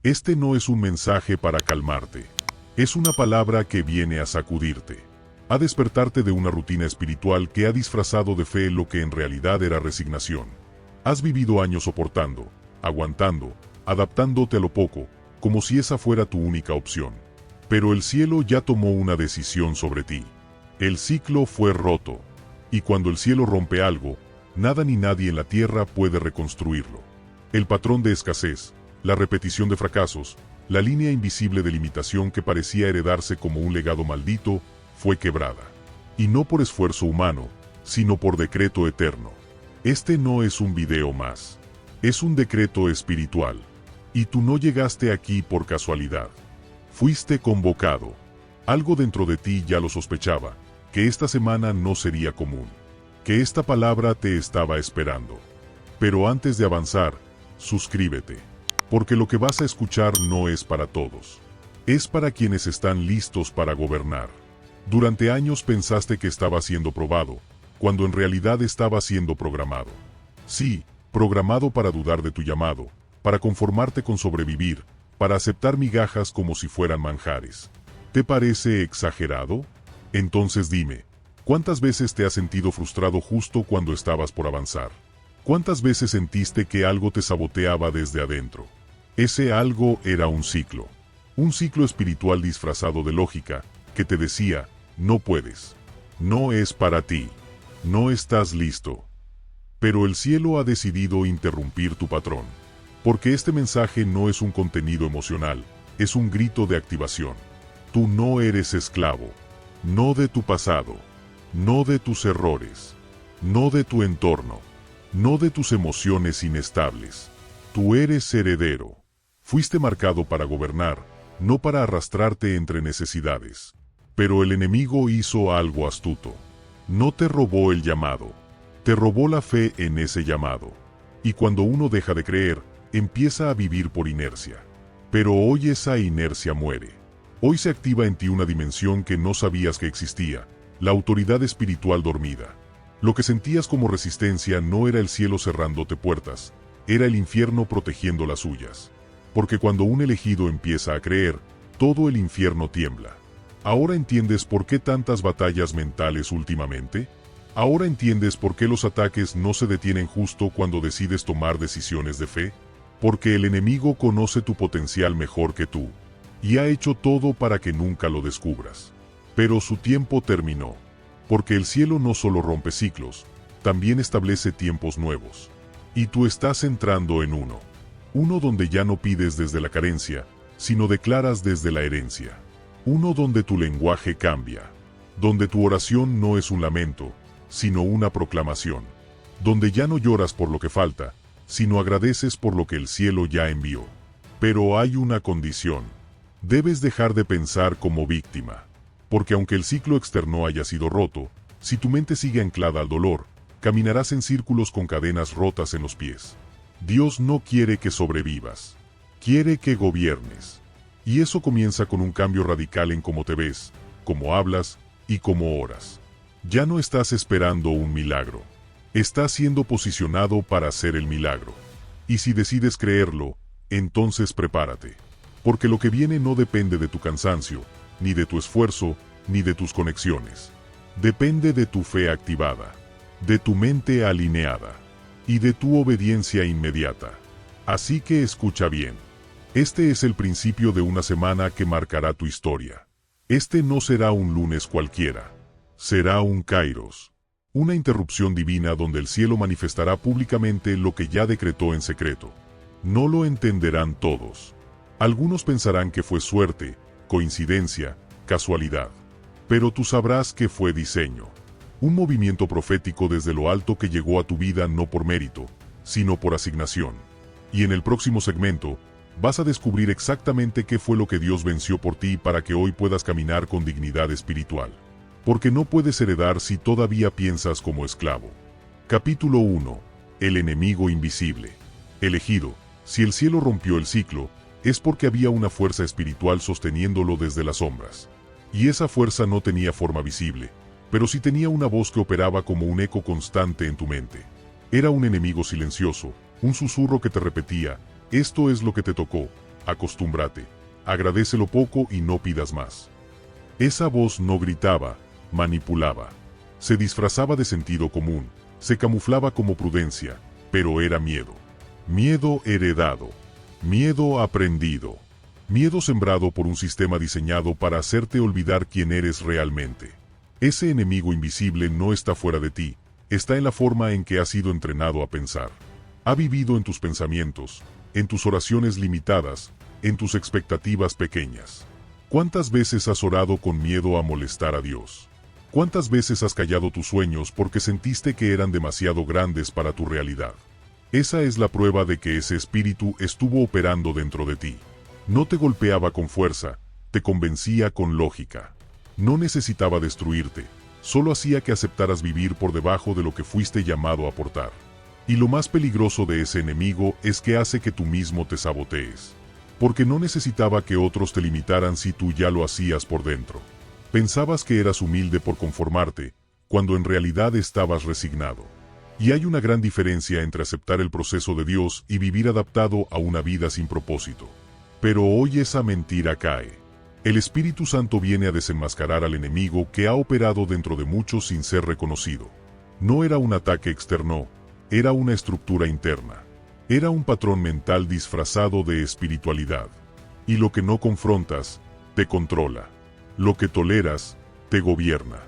Este no es un mensaje para calmarte. Es una palabra que viene a sacudirte, a despertarte de una rutina espiritual que ha disfrazado de fe lo que en realidad era resignación. Has vivido años soportando, aguantando, adaptándote a lo poco, como si esa fuera tu única opción. Pero el cielo ya tomó una decisión sobre ti. El ciclo fue roto. Y cuando el cielo rompe algo, nada ni nadie en la tierra puede reconstruirlo. El patrón de escasez, la repetición de fracasos, la línea invisible de limitación que parecía heredarse como un legado maldito, fue quebrada. Y no por esfuerzo humano, sino por decreto eterno. Este no es un video más. Es un decreto espiritual. Y tú no llegaste aquí por casualidad. Fuiste convocado. Algo dentro de ti ya lo sospechaba, que esta semana no sería común. Que esta palabra te estaba esperando. Pero antes de avanzar, suscríbete. Porque lo que vas a escuchar no es para todos. Es para quienes están listos para gobernar. Durante años pensaste que estaba siendo probado, cuando en realidad estaba siendo programado. Sí, programado para dudar de tu llamado, para conformarte con sobrevivir, para aceptar migajas como si fueran manjares. ¿Te parece exagerado? Entonces dime, ¿cuántas veces te has sentido frustrado justo cuando estabas por avanzar? ¿Cuántas veces sentiste que algo te saboteaba desde adentro? Ese algo era un ciclo espiritual disfrazado de lógica, que te decía, no puedes, no es para ti, no estás listo. Pero el cielo ha decidido interrumpir tu patrón, porque este mensaje no es un contenido emocional, es un grito de activación. Tú no eres esclavo, no de tu pasado, no de tus errores, no de tu entorno, no de tus emociones inestables. Tú eres heredero. Fuiste marcado para gobernar, no para arrastrarte entre necesidades. Pero el enemigo hizo algo astuto. No te robó el llamado, te robó la fe en ese llamado. Y cuando uno deja de creer, empieza a vivir por inercia. Pero hoy esa inercia muere. Hoy se activa en ti una dimensión que no sabías que existía, la autoridad espiritual dormida. Lo que sentías como resistencia no era el cielo cerrándote puertas, era el infierno protegiendo las suyas. Porque cuando un elegido empieza a creer, todo el infierno tiembla. ¿Ahora entiendes por qué tantas batallas mentales últimamente? ¿Ahora entiendes por qué los ataques no se detienen justo cuando decides tomar decisiones de fe? Porque el enemigo conoce tu potencial mejor que tú, y ha hecho todo para que nunca lo descubras. Pero su tiempo terminó. Porque el cielo no solo rompe ciclos, también establece tiempos nuevos. Y tú estás entrando en uno. Uno donde ya no pides desde la carencia, sino declaras desde la herencia. Uno donde tu lenguaje cambia. Donde tu oración no es un lamento, sino una proclamación. Donde ya no lloras por lo que falta, sino agradeces por lo que el cielo ya envió. Pero hay una condición. Debes dejar de pensar como víctima. Porque aunque el ciclo externo haya sido roto, si tu mente sigue anclada al dolor, caminarás en círculos con cadenas rotas en los pies. Dios no quiere que sobrevivas, quiere que gobiernes. Y eso comienza con un cambio radical en cómo te ves, cómo hablas y cómo oras. Ya no estás esperando un milagro, estás siendo posicionado para hacer el milagro. Y si decides creerlo, entonces prepárate. Porque lo que viene no depende de tu cansancio, ni de tu esfuerzo, ni de tus conexiones. Depende de tu fe activada, de tu mente alineada y de tu obediencia inmediata. Así que escucha bien. Este es el principio de una semana que marcará tu historia. Este no será un lunes cualquiera. Será un Kairos. Una interrupción divina donde el cielo manifestará públicamente lo que ya decretó en secreto. No lo entenderán todos. Algunos pensarán que fue suerte, coincidencia, casualidad. Pero tú sabrás que fue diseño. Un movimiento profético desde lo alto que llegó a tu vida no por mérito, sino por asignación. Y en el próximo segmento, vas a descubrir exactamente qué fue lo que Dios venció por ti para que hoy puedas caminar con dignidad espiritual. Porque no puedes heredar si todavía piensas como esclavo. Capítulo 1. El enemigo invisible. Elegido, si el cielo rompió el ciclo, es porque había una fuerza espiritual sosteniéndolo desde las sombras. Y esa fuerza no tenía forma visible, pero sí tenía una voz que operaba como un eco constante en tu mente. Era un enemigo silencioso, un susurro que te repetía, esto es lo que te tocó, acostúmbrate, agradece lo poco y no pidas más. Esa voz no gritaba, manipulaba. Se disfrazaba de sentido común, se camuflaba como prudencia, pero era miedo. Miedo heredado. Miedo aprendido. Miedo sembrado por un sistema diseñado para hacerte olvidar quién eres realmente. Ese enemigo invisible no está fuera de ti, está en la forma en que has sido entrenado a pensar. Ha vivido en tus pensamientos, en tus oraciones limitadas, en tus expectativas pequeñas. ¿Cuántas veces has orado con miedo a molestar a Dios? ¿Cuántas veces has callado tus sueños porque sentiste que eran demasiado grandes para tu realidad? Esa es la prueba de que ese espíritu estuvo operando dentro de ti. No te golpeaba con fuerza, te convencía con lógica. No necesitaba destruirte, solo hacía que aceptaras vivir por debajo de lo que fuiste llamado a portar. Y lo más peligroso de ese enemigo es que hace que tú mismo te sabotees. Porque no necesitaba que otros te limitaran si tú ya lo hacías por dentro. Pensabas que eras humilde por conformarte, cuando en realidad estabas resignado. Y hay una gran diferencia entre aceptar el proceso de Dios y vivir adaptado a una vida sin propósito. Pero hoy esa mentira cae. El Espíritu Santo viene a desenmascarar al enemigo que ha operado dentro de muchos sin ser reconocido. No era un ataque externo, era una estructura interna. Era un patrón mental disfrazado de espiritualidad. Y lo que no confrontas, te controla. Lo que toleras, te gobierna.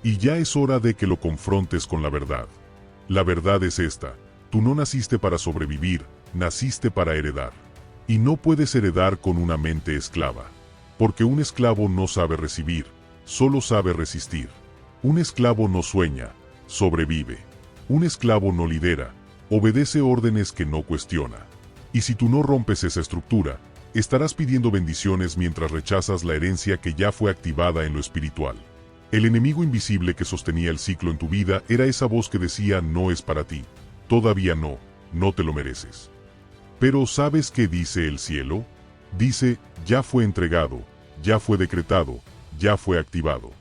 Y ya es hora de que lo confrontes con la verdad. La verdad es esta: tú no naciste para sobrevivir, naciste para heredar. Y no puedes heredar con una mente esclava. Porque un esclavo no sabe recibir, solo sabe resistir. Un esclavo no sueña, sobrevive. Un esclavo no lidera, obedece órdenes que no cuestiona. Y si tú no rompes esa estructura, estarás pidiendo bendiciones mientras rechazas la herencia que ya fue activada en lo espiritual. El enemigo invisible que sostenía el ciclo en tu vida era esa voz que decía: no es para ti, todavía no, no te lo mereces. Pero ¿sabes qué dice el cielo? Dice: ya fue entregado, ya fue decretado, ya fue activado.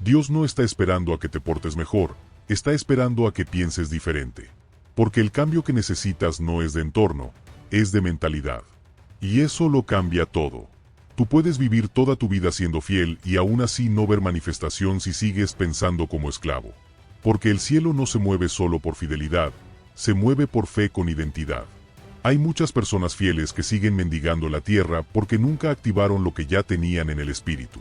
Dios no está esperando a que te portes mejor, está esperando a que pienses diferente. Porque el cambio que necesitas no es de entorno, es de mentalidad. Y eso lo cambia todo. Tú puedes vivir toda tu vida siendo fiel y aún así no ver manifestación si sigues pensando como esclavo. Porque el cielo no se mueve solo por fidelidad, se mueve por fe con identidad. Hay muchas personas fieles que siguen mendigando la tierra porque nunca activaron lo que ya tenían en el espíritu.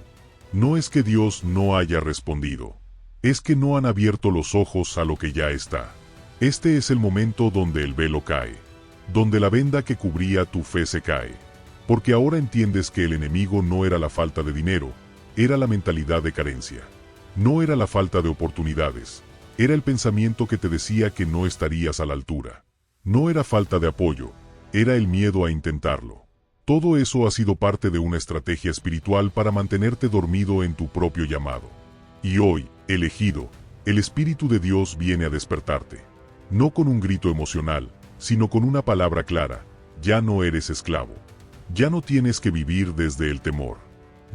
No es que Dios no haya respondido, es que no han abierto los ojos a lo que ya está. Este es el momento donde el velo cae, donde la venda que cubría tu fe se cae. Porque ahora entiendes que el enemigo no era la falta de dinero, era la mentalidad de carencia. No era la falta de oportunidades, era el pensamiento que te decía que no estarías a la altura. No era falta de apoyo, era el miedo a intentarlo. Todo eso ha sido parte de una estrategia espiritual para mantenerte dormido en tu propio llamado. Y hoy, elegido, el Espíritu de Dios viene a despertarte. No con un grito emocional, sino con una palabra clara: ya no eres esclavo. Ya no tienes que vivir desde el temor.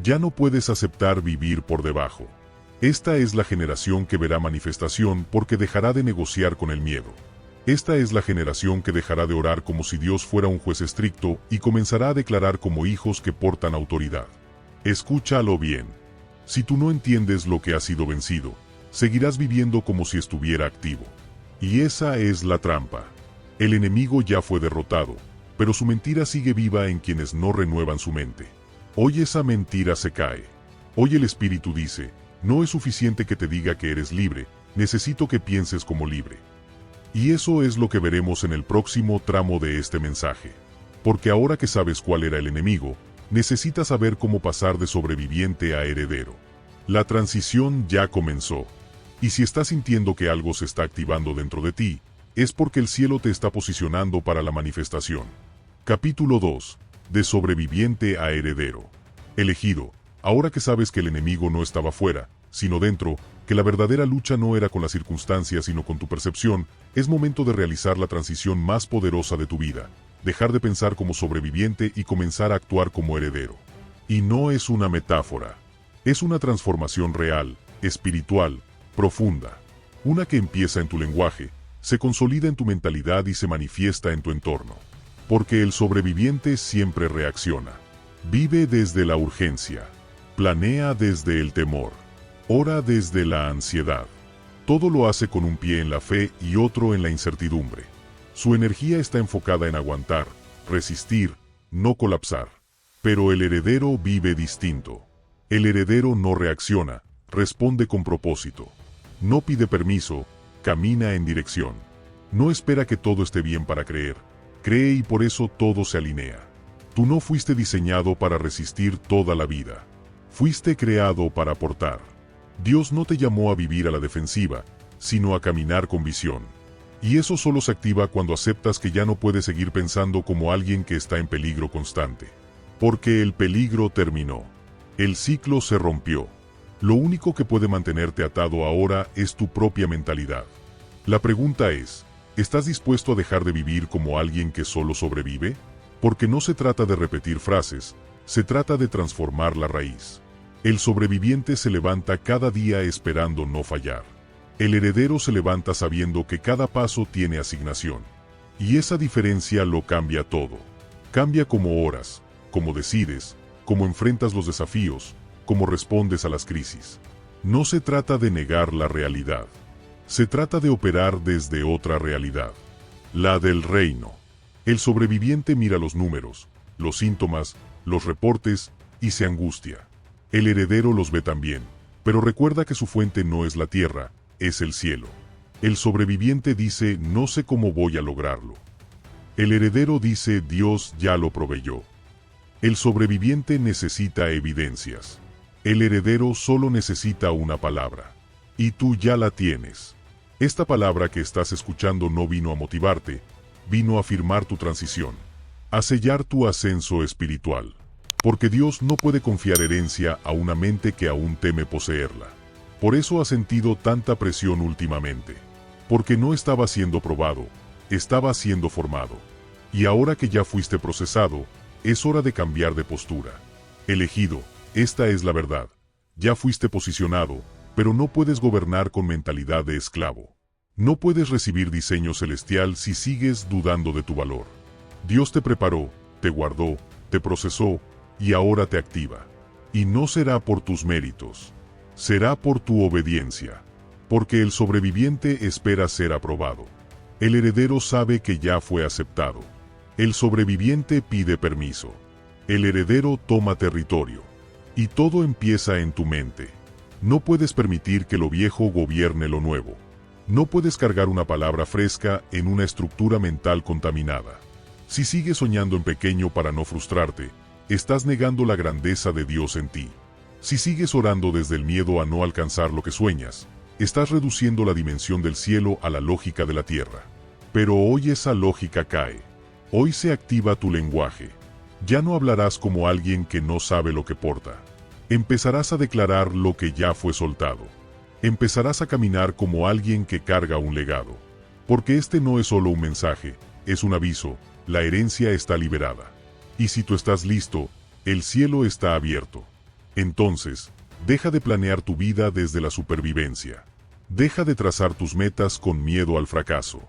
Ya no puedes aceptar vivir por debajo. Esta es la generación que verá manifestación porque dejará de negociar con el miedo. Esta es la generación que dejará de orar como si Dios fuera un juez estricto y comenzará a declarar como hijos que portan autoridad. Escúchalo bien. Si tú no entiendes lo que ha sido vencido, seguirás viviendo como si estuviera activo. Y esa es la trampa. El enemigo ya fue derrotado, pero su mentira sigue viva en quienes no renuevan su mente. Hoy esa mentira se cae. Hoy el Espíritu dice: no es suficiente que te diga que eres libre, necesito que pienses como libre. Y eso es lo que veremos en el próximo tramo de este mensaje. Porque ahora que sabes cuál era el enemigo, necesitas saber cómo pasar de sobreviviente a heredero. La transición ya comenzó. Y si estás sintiendo que algo se está activando dentro de ti, es porque el cielo te está posicionando para la manifestación. Capítulo 2. De sobreviviente a heredero. Elegido, ahora que sabes que el enemigo no estaba fuera, sino dentro, que la verdadera lucha no era con las circunstancias sino con tu percepción, es momento de realizar la transición más poderosa de tu vida, dejar de pensar como sobreviviente y comenzar a actuar como heredero. Y no es una metáfora, es una transformación real, espiritual, profunda, una que empieza en tu lenguaje, se consolida en tu mentalidad y se manifiesta en tu entorno. porque el sobreviviente siempre reacciona. Vive desde la urgencia, planea desde el temor, ora desde la ansiedad. Todo lo hace con un pie en la fe y otro en la incertidumbre. Su energía está enfocada en aguantar, resistir, no colapsar. Pero el heredero vive distinto. El heredero no reacciona, responde con propósito. No pide permiso, camina en dirección. No espera que todo esté bien para creer. Cree y por eso todo se alinea. Tú no fuiste diseñado para resistir toda la vida. Fuiste creado para aportar. Dios no te llamó a vivir a la defensiva, sino a caminar con visión. Y eso solo se activa cuando aceptas que ya no puedes seguir pensando como alguien que está en peligro constante. Porque el peligro terminó. El ciclo se rompió. Lo único que puede mantenerte atado ahora es tu propia mentalidad. La pregunta es, ¿estás dispuesto a dejar de vivir como alguien que solo sobrevive? Porque no se trata de repetir frases, se trata de transformar la raíz. El sobreviviente se levanta cada día esperando no fallar. El heredero se levanta sabiendo que cada paso tiene asignación. Y esa diferencia lo cambia todo. Cambia cómo oras, cómo decides, cómo enfrentas los desafíos, cómo respondes a las crisis. No se trata de negar la realidad. Se trata de operar desde otra realidad. La del reino. El sobreviviente mira los números, los síntomas, los reportes y se angustia. El heredero los ve también, pero recuerda que su fuente no es la tierra, es el cielo. El sobreviviente dice, no sé cómo voy a lograrlo. El heredero dice, Dios ya lo proveyó. El sobreviviente necesita evidencias. El heredero solo necesita una palabra. Y tú ya la tienes. Esta palabra que estás escuchando no vino a motivarte, vino a firmar tu transición, a sellar tu ascenso espiritual. Porque Dios no puede confiar herencia a una mente que aún teme poseerla. Por eso ha sentido tanta presión últimamente. Porque no estaba siendo probado, estaba siendo formado. Y ahora que ya fuiste procesado, es hora de cambiar de postura. Elegido, esta es la verdad. Ya fuiste posicionado, pero no puedes gobernar con mentalidad de esclavo. No puedes recibir diseño celestial si sigues dudando de tu valor. Dios te preparó, te guardó, te procesó, y ahora te activa. Y no será por tus méritos. Será por tu obediencia. Porque el sobreviviente espera ser aprobado. El heredero sabe que ya fue aceptado. El sobreviviente pide permiso. El heredero toma territorio. Y todo empieza en tu mente. No puedes permitir que lo viejo gobierne lo nuevo. No puedes cargar una palabra fresca en una estructura mental contaminada. Si sigues soñando en pequeño para no frustrarte, estás negando la grandeza de Dios en ti. Si sigues orando desde el miedo a no alcanzar lo que sueñas, estás reduciendo la dimensión del cielo a la lógica de la tierra. Pero hoy esa lógica cae. Hoy se activa tu lenguaje. Ya no hablarás como alguien que no sabe lo que porta. Empezarás a declarar lo que ya fue soltado. Empezarás a caminar como alguien que carga un legado. Porque este no es solo un mensaje, es un aviso, la herencia está liberada. Y si tú estás listo, el cielo está abierto. Entonces, deja de planear tu vida desde la supervivencia. Deja de trazar tus metas con miedo al fracaso.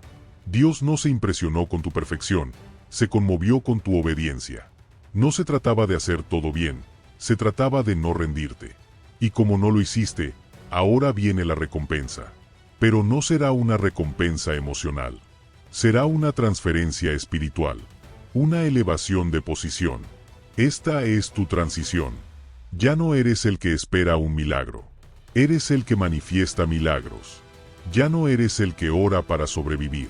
Dios no se impresionó con tu perfección, se conmovió con tu obediencia. No se trataba de hacer todo bien, se trataba de no rendirte. Y como no lo hiciste, ahora viene la recompensa. Pero no será una recompensa emocional. Será una transferencia espiritual. Una elevación de posición. Esta es tu transición. Ya no eres el que espera un milagro. Eres el que manifiesta milagros. Ya no eres el que ora para sobrevivir.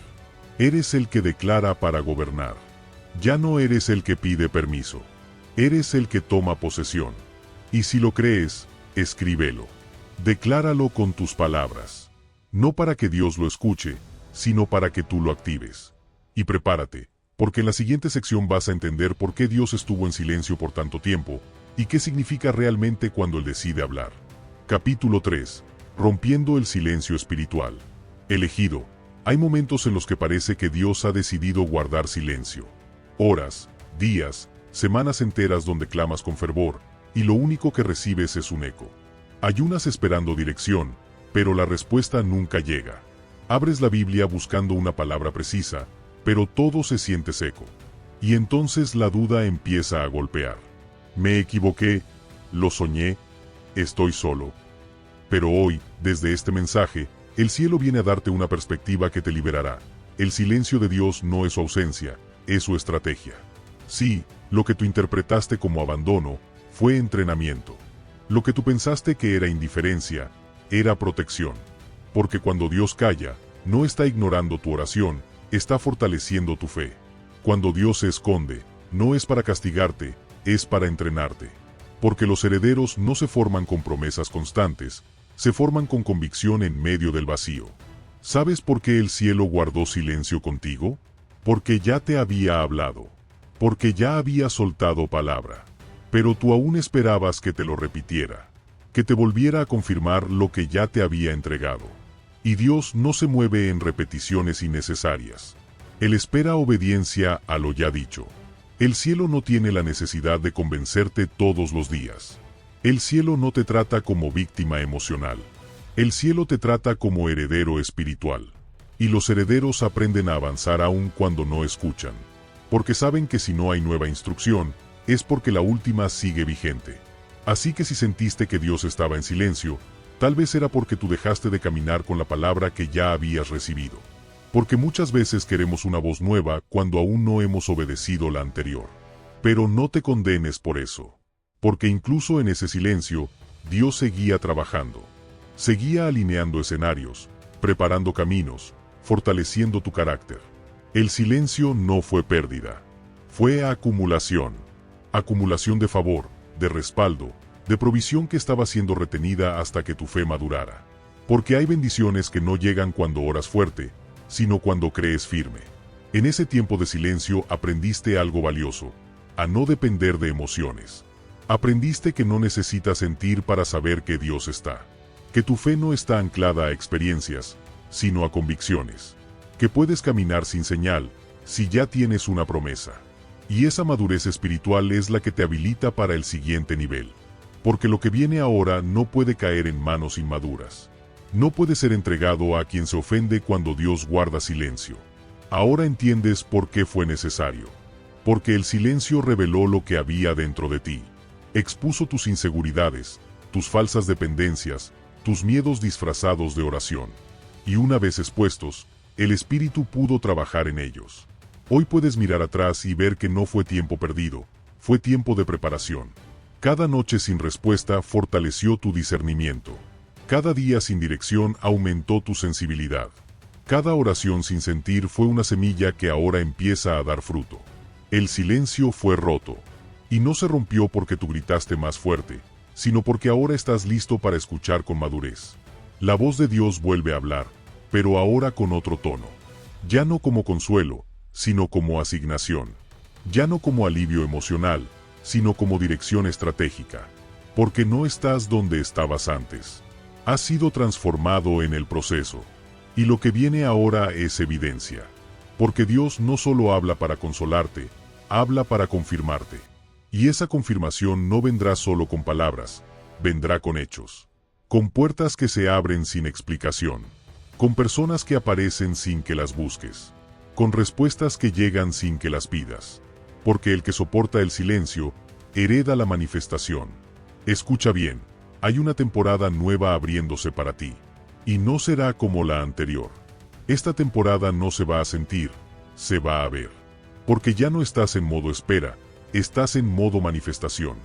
Eres el que declara para gobernar. Ya no eres el que pide permiso. Eres el que toma posesión. Y si lo crees, escríbelo. Decláralo con tus palabras. No para que Dios lo escuche, sino para que tú lo actives. Y prepárate, porque en la siguiente sección vas a entender por qué Dios estuvo en silencio por tanto tiempo, y qué significa realmente cuando Él decide hablar. Capítulo 3. Rompiendo el silencio espiritual. Elegido. Hay momentos en los que parece que Dios ha decidido guardar silencio. Horas, días, semanas enteras donde clamas con fervor, y lo único que recibes es un eco. Ayunas esperando dirección, pero la respuesta nunca llega. Abres la Biblia buscando una palabra precisa, pero todo se siente seco. Y entonces la duda empieza a golpear. Me equivoqué, lo soñé, estoy solo. Pero hoy, desde este mensaje, el cielo viene a darte una perspectiva que te liberará. El silencio de Dios no es su ausencia, es su estrategia. Sí, lo que tú interpretaste como abandono fue entrenamiento. Lo que tú pensaste que era indiferencia, era protección. Porque cuando Dios calla, no está ignorando tu oración, está fortaleciendo tu fe. Cuando Dios se esconde, no es para castigarte, es para entrenarte. Porque los herederos no se forman con promesas constantes, se forman con convicción en medio del vacío. ¿Sabes por qué el cielo guardó silencio contigo? Porque ya te había hablado. Porque ya había soltado palabra. Pero tú aún esperabas que te lo repitiera. Que te volviera a confirmar lo que ya te había entregado. Y Dios no se mueve en repeticiones innecesarias. Él espera obediencia a lo ya dicho. El cielo no tiene la necesidad de convencerte todos los días. El cielo no te trata como víctima emocional. El cielo te trata como heredero espiritual. Y los herederos aprenden a avanzar aún cuando no escuchan. Porque saben que si no hay nueva instrucción, es porque la última sigue vigente. Así que si sentiste que Dios estaba en silencio, tal vez era porque tú dejaste de caminar con la palabra que ya habías recibido. Porque muchas veces queremos una voz nueva cuando aún no hemos obedecido la anterior. Pero no te condenes por eso. Porque incluso en ese silencio, Dios seguía trabajando. Seguía alineando escenarios, preparando caminos, fortaleciendo tu carácter. El silencio no fue pérdida. Fue acumulación. Acumulación de favor, de respaldo, de provisión que estaba siendo retenida hasta que tu fe madurara. Porque hay bendiciones que no llegan cuando oras fuerte, sino cuando crees firme. En ese tiempo de silencio aprendiste algo valioso, a no depender de emociones. Aprendiste que no necesitas sentir para saber que Dios está. Que tu fe no está anclada a experiencias, sino a convicciones. Que puedes caminar sin señal, si ya tienes una promesa. Y esa madurez espiritual es la que te habilita para el siguiente nivel. Porque lo que viene ahora no puede caer en manos inmaduras. No puede ser entregado a quien se ofende cuando Dios guarda silencio. Ahora entiendes por qué fue necesario. Porque el silencio reveló lo que había dentro de ti. Expuso tus inseguridades, tus falsas dependencias, tus miedos disfrazados de oración. Y una vez expuestos, el Espíritu pudo trabajar en ellos. Hoy puedes mirar atrás y ver que no fue tiempo perdido, fue tiempo de preparación. Cada noche sin respuesta fortaleció tu discernimiento. Cada día sin dirección aumentó tu sensibilidad. Cada oración sin sentir fue una semilla que ahora empieza a dar fruto. El silencio fue roto. Y no se rompió porque tú gritaste más fuerte, sino porque ahora estás listo para escuchar con madurez. La voz de Dios vuelve a hablar, pero ahora con otro tono. Ya no como consuelo, sino como asignación. Ya no como alivio emocional, sino como dirección estratégica. Porque no estás donde estabas antes. Has sido transformado en el proceso. Y lo que viene ahora es evidencia. Porque Dios no solo habla para consolarte, habla para confirmarte. Y esa confirmación no vendrá solo con palabras, vendrá con hechos. Con puertas que se abren sin explicación. Con personas que aparecen sin que las busques. Con respuestas que llegan sin que las pidas. Porque el que soporta el silencio, hereda la manifestación. Escucha bien, hay una temporada nueva abriéndose para ti. Y no será como la anterior. Esta temporada no se va a sentir, se va a ver. Porque ya no estás en modo espera, estás en modo manifestación.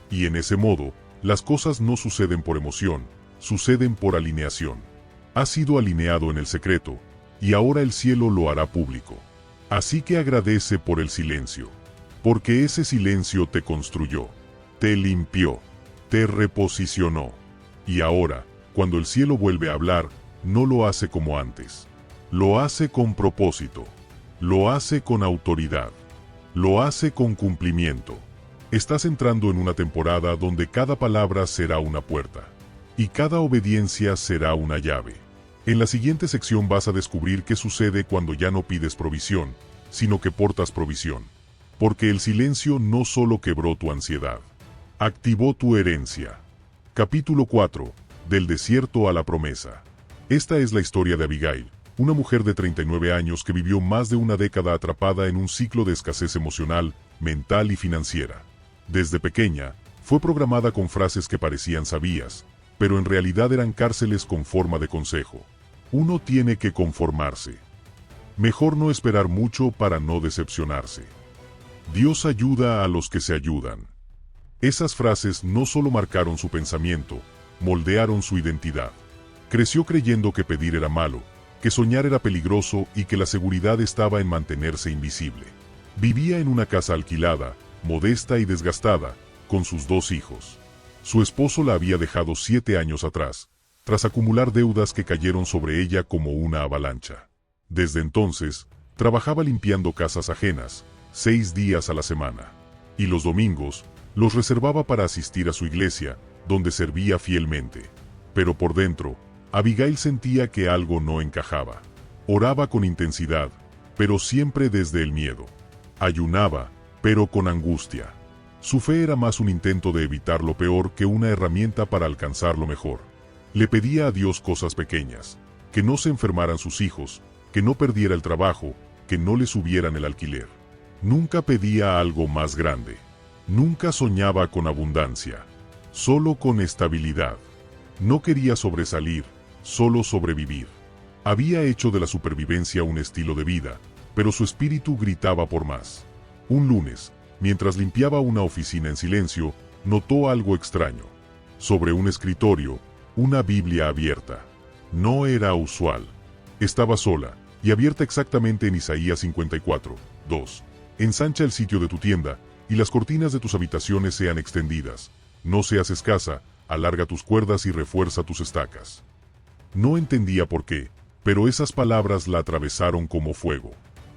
Y en ese modo, las cosas no suceden por emoción, suceden por alineación. Has sido alineado en el secreto, y ahora el cielo lo hará público. Así que agradece por el silencio. Porque ese silencio te construyó, te limpió, te reposicionó. Y ahora, cuando el cielo vuelve a hablar, no lo hace como antes. Lo hace con propósito. Lo hace con autoridad. Lo hace con cumplimiento. Estás entrando en una temporada donde cada palabra será una puerta. Y cada obediencia será una llave. En la siguiente sección vas a descubrir qué sucede cuando ya no pides provisión, sino que portas provisión. Porque el silencio no solo quebró tu ansiedad. Activó tu herencia. Capítulo 4. Del desierto a la promesa. Esta es la historia de Abigail, una mujer de 39 años que vivió más de una década atrapada en un ciclo de escasez emocional, mental y financiera. Desde pequeña, fue programada con frases que parecían sabias, pero en realidad eran cárceles con forma de consejo. Uno tiene que conformarse. Mejor no esperar mucho para no decepcionarse. Dios ayuda a los que se ayudan. Esas frases no solo marcaron su pensamiento, moldearon su identidad. Creció creyendo que pedir era malo, que soñar era peligroso y que la seguridad estaba en mantenerse invisible. Vivía en una casa alquilada, modesta y desgastada, con sus 2 hijos. Su esposo la había dejado 7 años atrás, tras acumular deudas que cayeron sobre ella como una avalancha. Desde entonces, trabajaba limpiando casas ajenas, 6 días a la semana. Y los domingos, los reservaba para asistir a su iglesia, donde servía fielmente. Pero por dentro, Abigail sentía que algo no encajaba. Oraba con intensidad, pero siempre desde el miedo. Ayunaba, pero con angustia. Su fe era más un intento de evitar lo peor que una herramienta para alcanzar lo mejor. Le pedía a Dios cosas pequeñas, que no se enfermaran sus hijos, que no perdiera el trabajo, que no le subieran el alquiler. Nunca pedía algo más grande. Nunca soñaba con abundancia, solo con estabilidad. No quería sobresalir, solo sobrevivir. Había hecho de la supervivencia un estilo de vida, pero su espíritu gritaba por más. Un lunes, mientras limpiaba una oficina en silencio, notó algo extraño. Sobre un escritorio, una Biblia abierta. No era usual. Estaba sola, y abierta exactamente en Isaías 54, 2. Ensancha el sitio de tu tienda, y las cortinas de tus habitaciones sean extendidas. No seas escasa, alarga tus cuerdas y refuerza tus estacas. No entendía por qué, pero esas palabras la atravesaron como fuego.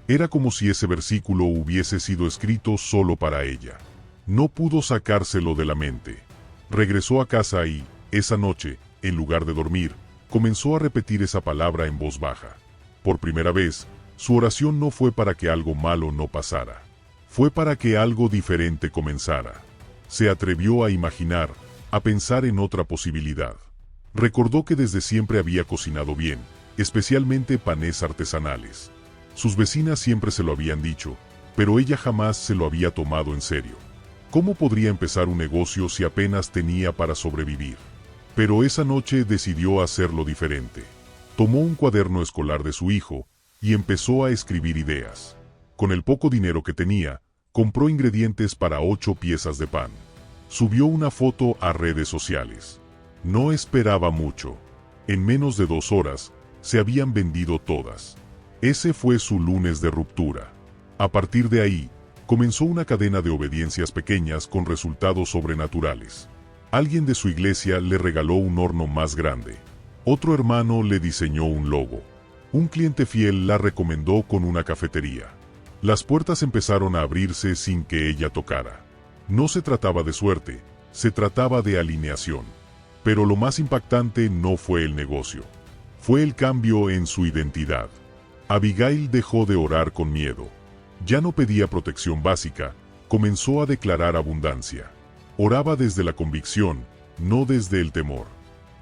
Era como si ese versículo hubiese sido escrito solo para ella. No pudo sacárselo de la mente. Regresó a casa y, esa noche, en lugar de dormir, comenzó a repetir esa palabra en voz baja. Por primera vez, su oración no fue para que algo malo no pasara. Fue para que algo diferente comenzara. Se atrevió a imaginar, a pensar en otra posibilidad. Recordó que desde siempre había cocinado bien, especialmente panes artesanales. Sus vecinas siempre se lo habían dicho, pero ella jamás se lo había tomado en serio. ¿Cómo podría empezar un negocio si apenas tenía para sobrevivir? Pero esa noche decidió hacerlo diferente. Tomó un cuaderno escolar de su hijo y empezó a escribir ideas. Con el poco dinero que tenía, compró ingredientes para 8 piezas de pan. Subió una foto a redes sociales. No esperaba mucho. En menos de 2 horas, se habían vendido todas. Ese fue su lunes de ruptura. A partir de ahí, comenzó una cadena de obediencias pequeñas con resultados sobrenaturales. Alguien de su iglesia le regaló un horno más grande. Otro hermano le diseñó un logo. Un cliente fiel la recomendó con una cafetería. Las puertas empezaron a abrirse sin que ella tocara. No se trataba de suerte, se trataba de alineación. Pero lo más impactante no fue el negocio. Fue el cambio en su identidad. Abigail dejó de orar con miedo. Ya no pedía protección básica, comenzó a declarar abundancia. Oraba desde la convicción, no desde el temor.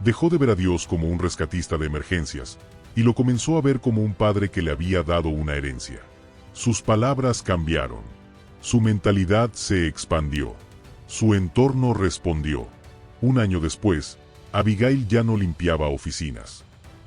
Dejó de ver a Dios como un rescatista de emergencias, y lo comenzó a ver como un padre que le había dado una herencia. Sus palabras cambiaron. Su mentalidad se expandió. Su entorno respondió. Un año después, Abigail ya no limpiaba oficinas.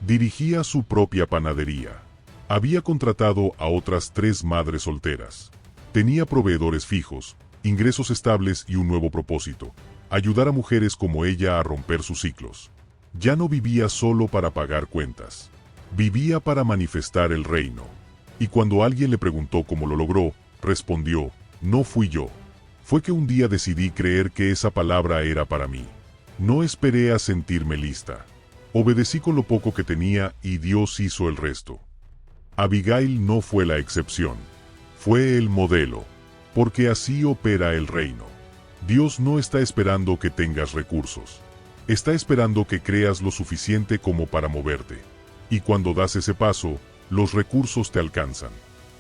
Dirigía su propia panadería. Había contratado a otras 3 madres solteras. Tenía proveedores fijos, ingresos estables y un nuevo propósito: ayudar a mujeres como ella a romper sus ciclos. Ya no vivía solo para pagar cuentas. Vivía para manifestar el reino. Y cuando alguien le preguntó cómo lo logró, respondió: no fui yo. Fue que un día decidí creer que esa palabra era para mí. No esperé a sentirme lista. Obedecí con lo poco que tenía y Dios hizo el resto. Abigail no fue la excepción. Fue el modelo. Porque así opera el reino. Dios no está esperando que tengas recursos. Está esperando que creas lo suficiente como para moverte. Y cuando das ese paso, los recursos te alcanzan.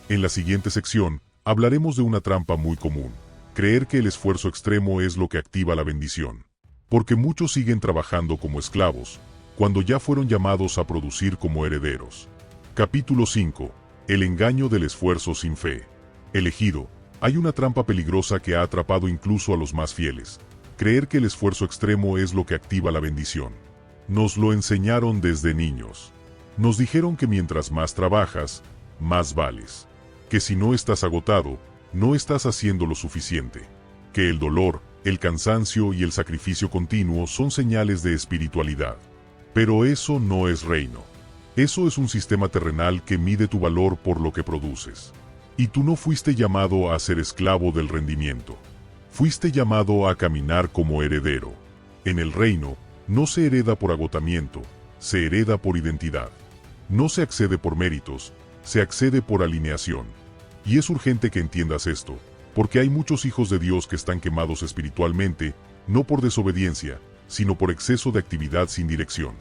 En la siguiente sección, hablaremos de una trampa muy común: creer que el esfuerzo extremo es lo que activa la bendición. Porque muchos siguen trabajando como esclavos, cuando ya fueron llamados a producir como herederos. Capítulo 5. El engaño del esfuerzo sin fe. Elegido, hay una trampa peligrosa que ha atrapado incluso a los más fieles. Creer que el esfuerzo extremo es lo que activa la bendición. Nos lo enseñaron desde niños. Nos dijeron que mientras más trabajas, más vales. Que si no estás agotado, no estás haciendo lo suficiente. Que el dolor, el cansancio y el sacrificio continuo son señales de espiritualidad. Pero eso no es reino. Eso es un sistema terrenal que mide tu valor por lo que produces. Y tú no fuiste llamado a ser esclavo del rendimiento. Fuiste llamado a caminar como heredero. En el reino, no se hereda por agotamiento, se hereda por identidad. No se accede por méritos, se accede por alineación. Y es urgente que entiendas esto, porque hay muchos hijos de Dios que están quemados espiritualmente, no por desobediencia, sino por exceso de actividad sin dirección.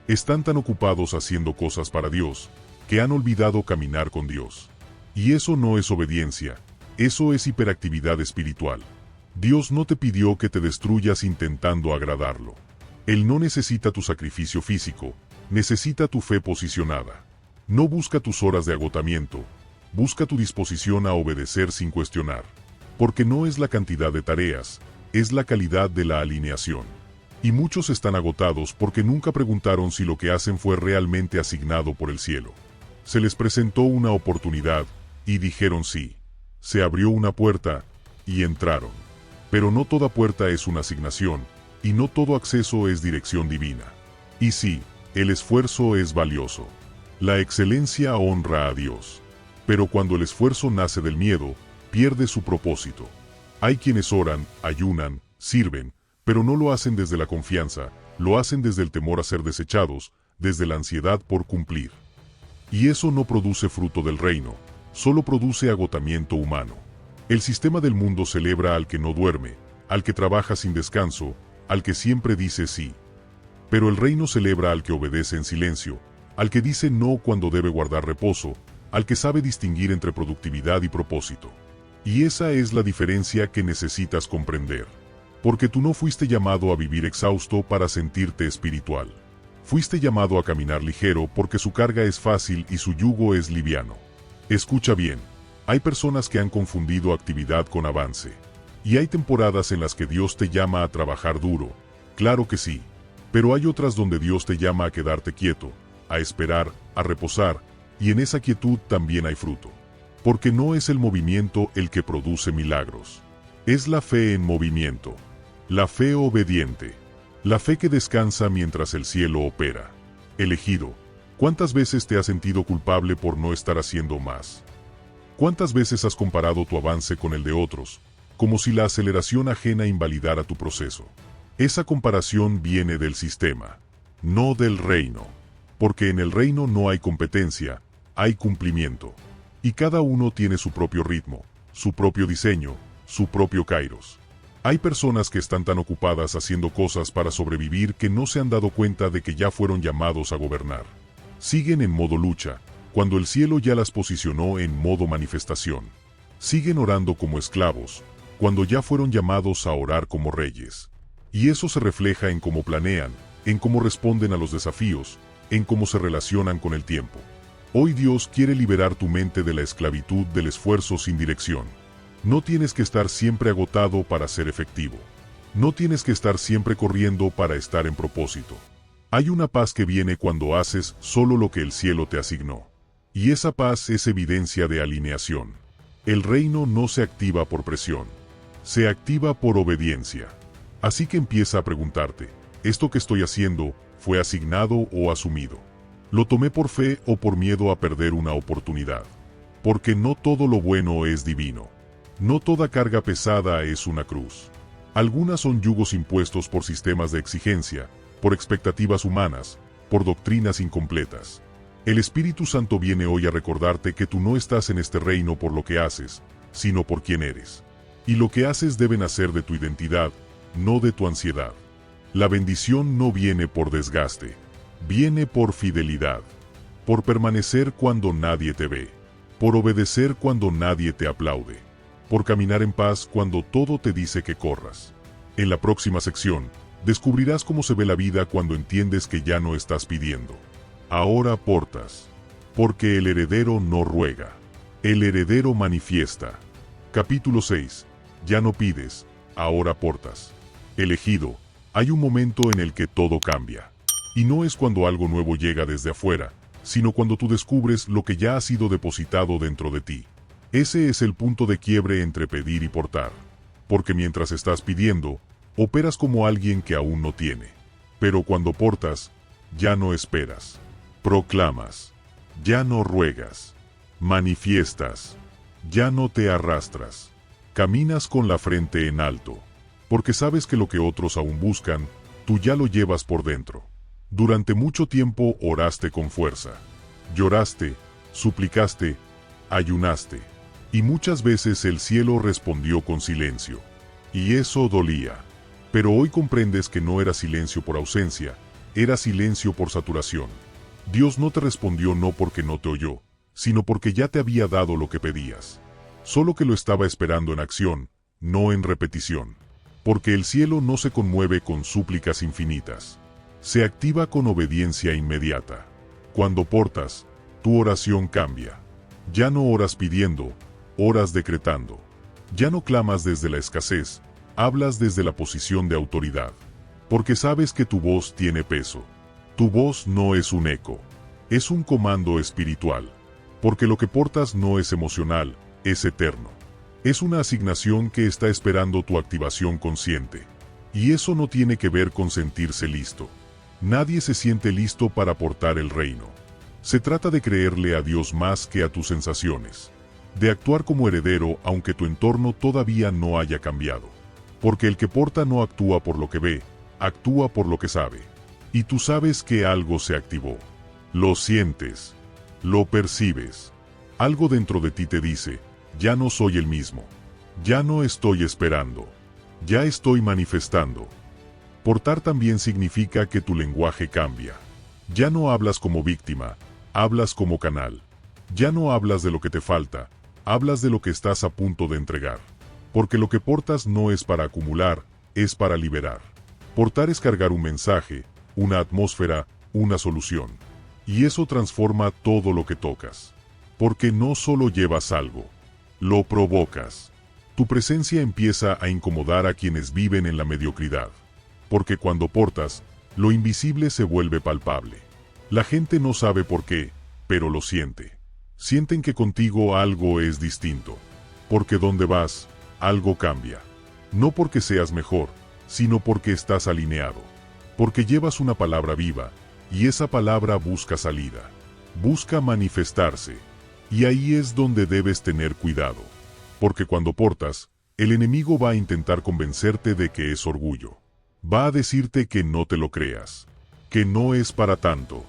Están tan ocupados haciendo cosas para Dios, que han olvidado caminar con Dios. Y eso no es obediencia, eso es hiperactividad espiritual. Dios no te pidió que te destruyas intentando agradarlo. Él no necesita tu sacrificio físico, necesita tu fe posicionada. No busca tus horas de agotamiento, busca tu disposición a obedecer sin cuestionar. Porque no es la cantidad de tareas, es la calidad de la alineación. Y muchos están agotados porque nunca preguntaron si lo que hacen fue realmente asignado por el cielo. Se les presentó una oportunidad, y dijeron sí. Se abrió una puerta, y entraron. Pero no toda puerta es una asignación, y no todo acceso es dirección divina. Y sí, el esfuerzo es valioso. La excelencia honra a Dios. Pero cuando el esfuerzo nace del miedo, pierde su propósito. Hay quienes oran, ayunan, sirven, pero no lo hacen desde la confianza, lo hacen desde el temor a ser desechados, desde la ansiedad por cumplir. Y eso no produce fruto del reino, solo produce agotamiento humano. El sistema del mundo celebra al que no duerme, al que trabaja sin descanso, al que siempre dice sí. Pero el reino celebra al que obedece en silencio, al que dice no cuando debe guardar reposo, al que sabe distinguir entre productividad y propósito. Y esa es la diferencia que necesitas comprender. Porque tú no fuiste llamado a vivir exhausto para sentirte espiritual. Fuiste llamado a caminar ligero porque su carga es fácil y su yugo es liviano. Escucha bien, hay personas que han confundido actividad con avance. Y hay temporadas en las que Dios te llama a trabajar duro, claro que sí. Pero hay otras donde Dios te llama a quedarte quieto, a esperar, a reposar, y en esa quietud también hay fruto. Porque no es el movimiento el que produce milagros. Es la fe en movimiento. La fe obediente. La fe que descansa mientras el cielo opera. Elegido, ¿cuántas veces te has sentido culpable por no estar haciendo más? ¿Cuántas veces has comparado tu avance con el de otros, como si la aceleración ajena invalidara tu proceso? Esa comparación viene del sistema, no del reino. Porque en el reino no hay competencia, hay cumplimiento. Y cada uno tiene su propio ritmo, su propio diseño, su propio kairos. Hay personas que están tan ocupadas haciendo cosas para sobrevivir que no se han dado cuenta de que ya fueron llamados a gobernar. Siguen en modo lucha, cuando el cielo ya las posicionó en modo manifestación. Siguen orando como esclavos, cuando ya fueron llamados a orar como reyes. Y eso se refleja en cómo planean, en cómo responden a los desafíos, en cómo se relacionan con el tiempo. Hoy Dios quiere liberar tu mente de la esclavitud del esfuerzo sin dirección. No tienes que estar siempre agotado para ser efectivo. No tienes que estar siempre corriendo para estar en propósito. Hay una paz que viene cuando haces solo lo que el cielo te asignó. Y esa paz es evidencia de alineación. El reino no se activa por presión. Se activa por obediencia. Así que empieza a preguntarte, ¿esto que estoy haciendo fue asignado o asumido? ¿Lo tomé por fe o por miedo a perder una oportunidad? Porque no todo lo bueno es divino. No toda carga pesada es una cruz. Algunas son yugos impuestos por sistemas de exigencia, por expectativas humanas, por doctrinas incompletas. El Espíritu Santo viene hoy a recordarte que tú no estás en este reino por lo que haces, sino por quién eres. Y lo que haces debe nacer de tu identidad, no de tu ansiedad. La bendición no viene por desgaste, viene por fidelidad, por permanecer cuando nadie te ve, por obedecer cuando nadie te aplaude, por caminar en paz cuando todo te dice que corras. En la próxima sección, descubrirás cómo se ve la vida cuando entiendes que ya no estás pidiendo. Ahora portas. Porque el heredero no ruega. El heredero manifiesta. Capítulo 6. Ya no pides, ahora portas. Elegido, hay un momento en el que todo cambia. Y no es cuando algo nuevo llega desde afuera, sino cuando tú descubres lo que ya ha sido depositado dentro de ti. Ese es el punto de quiebre entre pedir y portar. Porque mientras estás pidiendo, operas como alguien que aún no tiene. Pero cuando portas, ya no esperas. Proclamas. Ya no ruegas. Manifiestas. Ya no te arrastras. Caminas con la frente en alto. Porque sabes que lo que otros aún buscan, tú ya lo llevas por dentro. Durante mucho tiempo oraste con fuerza. Lloraste, suplicaste, ayunaste. Y muchas veces el cielo respondió con silencio. Y eso dolía. Pero hoy comprendes que no era silencio por ausencia, era silencio por saturación. Dios no te respondió no porque no te oyó, sino porque ya te había dado lo que pedías. Solo que lo estaba esperando en acción, no en repetición. Porque el cielo no se conmueve con súplicas infinitas. Se activa con obediencia inmediata. Cuando portas, tu oración cambia. Ya no oras pidiendo, oras decretando. Ya no clamas desde la escasez, hablas desde la posición de autoridad. Porque sabes que tu voz tiene peso. Tu voz no es un eco, es un comando espiritual. Porque lo que portas no es emocional, es eterno. Es una asignación que está esperando tu activación consciente. Y eso no tiene que ver con sentirse listo. Nadie se siente listo para portar el reino. Se trata de creerle a Dios más que a tus sensaciones. De actuar como heredero aunque tu entorno todavía no haya cambiado. Porque el que porta no actúa por lo que ve, actúa por lo que sabe. Y tú sabes que algo se activó. Lo sientes. Lo percibes. Algo dentro de ti te dice, ya no soy el mismo. Ya no estoy esperando. Ya estoy manifestando. Portar también significa que tu lenguaje cambia. Ya no hablas como víctima, hablas como canal. Ya no hablas de lo que te falta, hablas de lo que estás a punto de entregar. Porque lo que portas no es para acumular, es para liberar. Portar es cargar un mensaje, una atmósfera, una solución. Y eso transforma todo lo que tocas. Porque no solo llevas algo, lo provocas. Tu presencia empieza a incomodar a quienes viven en la mediocridad. Porque cuando portas, lo invisible se vuelve palpable. La gente no sabe por qué, pero lo siente. Sienten que contigo algo es distinto. Porque donde vas, algo cambia. No porque seas mejor, sino porque estás alineado. Porque llevas una palabra viva, y esa palabra busca salida. Busca manifestarse. Y ahí es donde debes tener cuidado. Porque cuando portas, el enemigo va a intentar convencerte de que es orgullo. Va a decirte que no te lo creas. Que no es para tanto.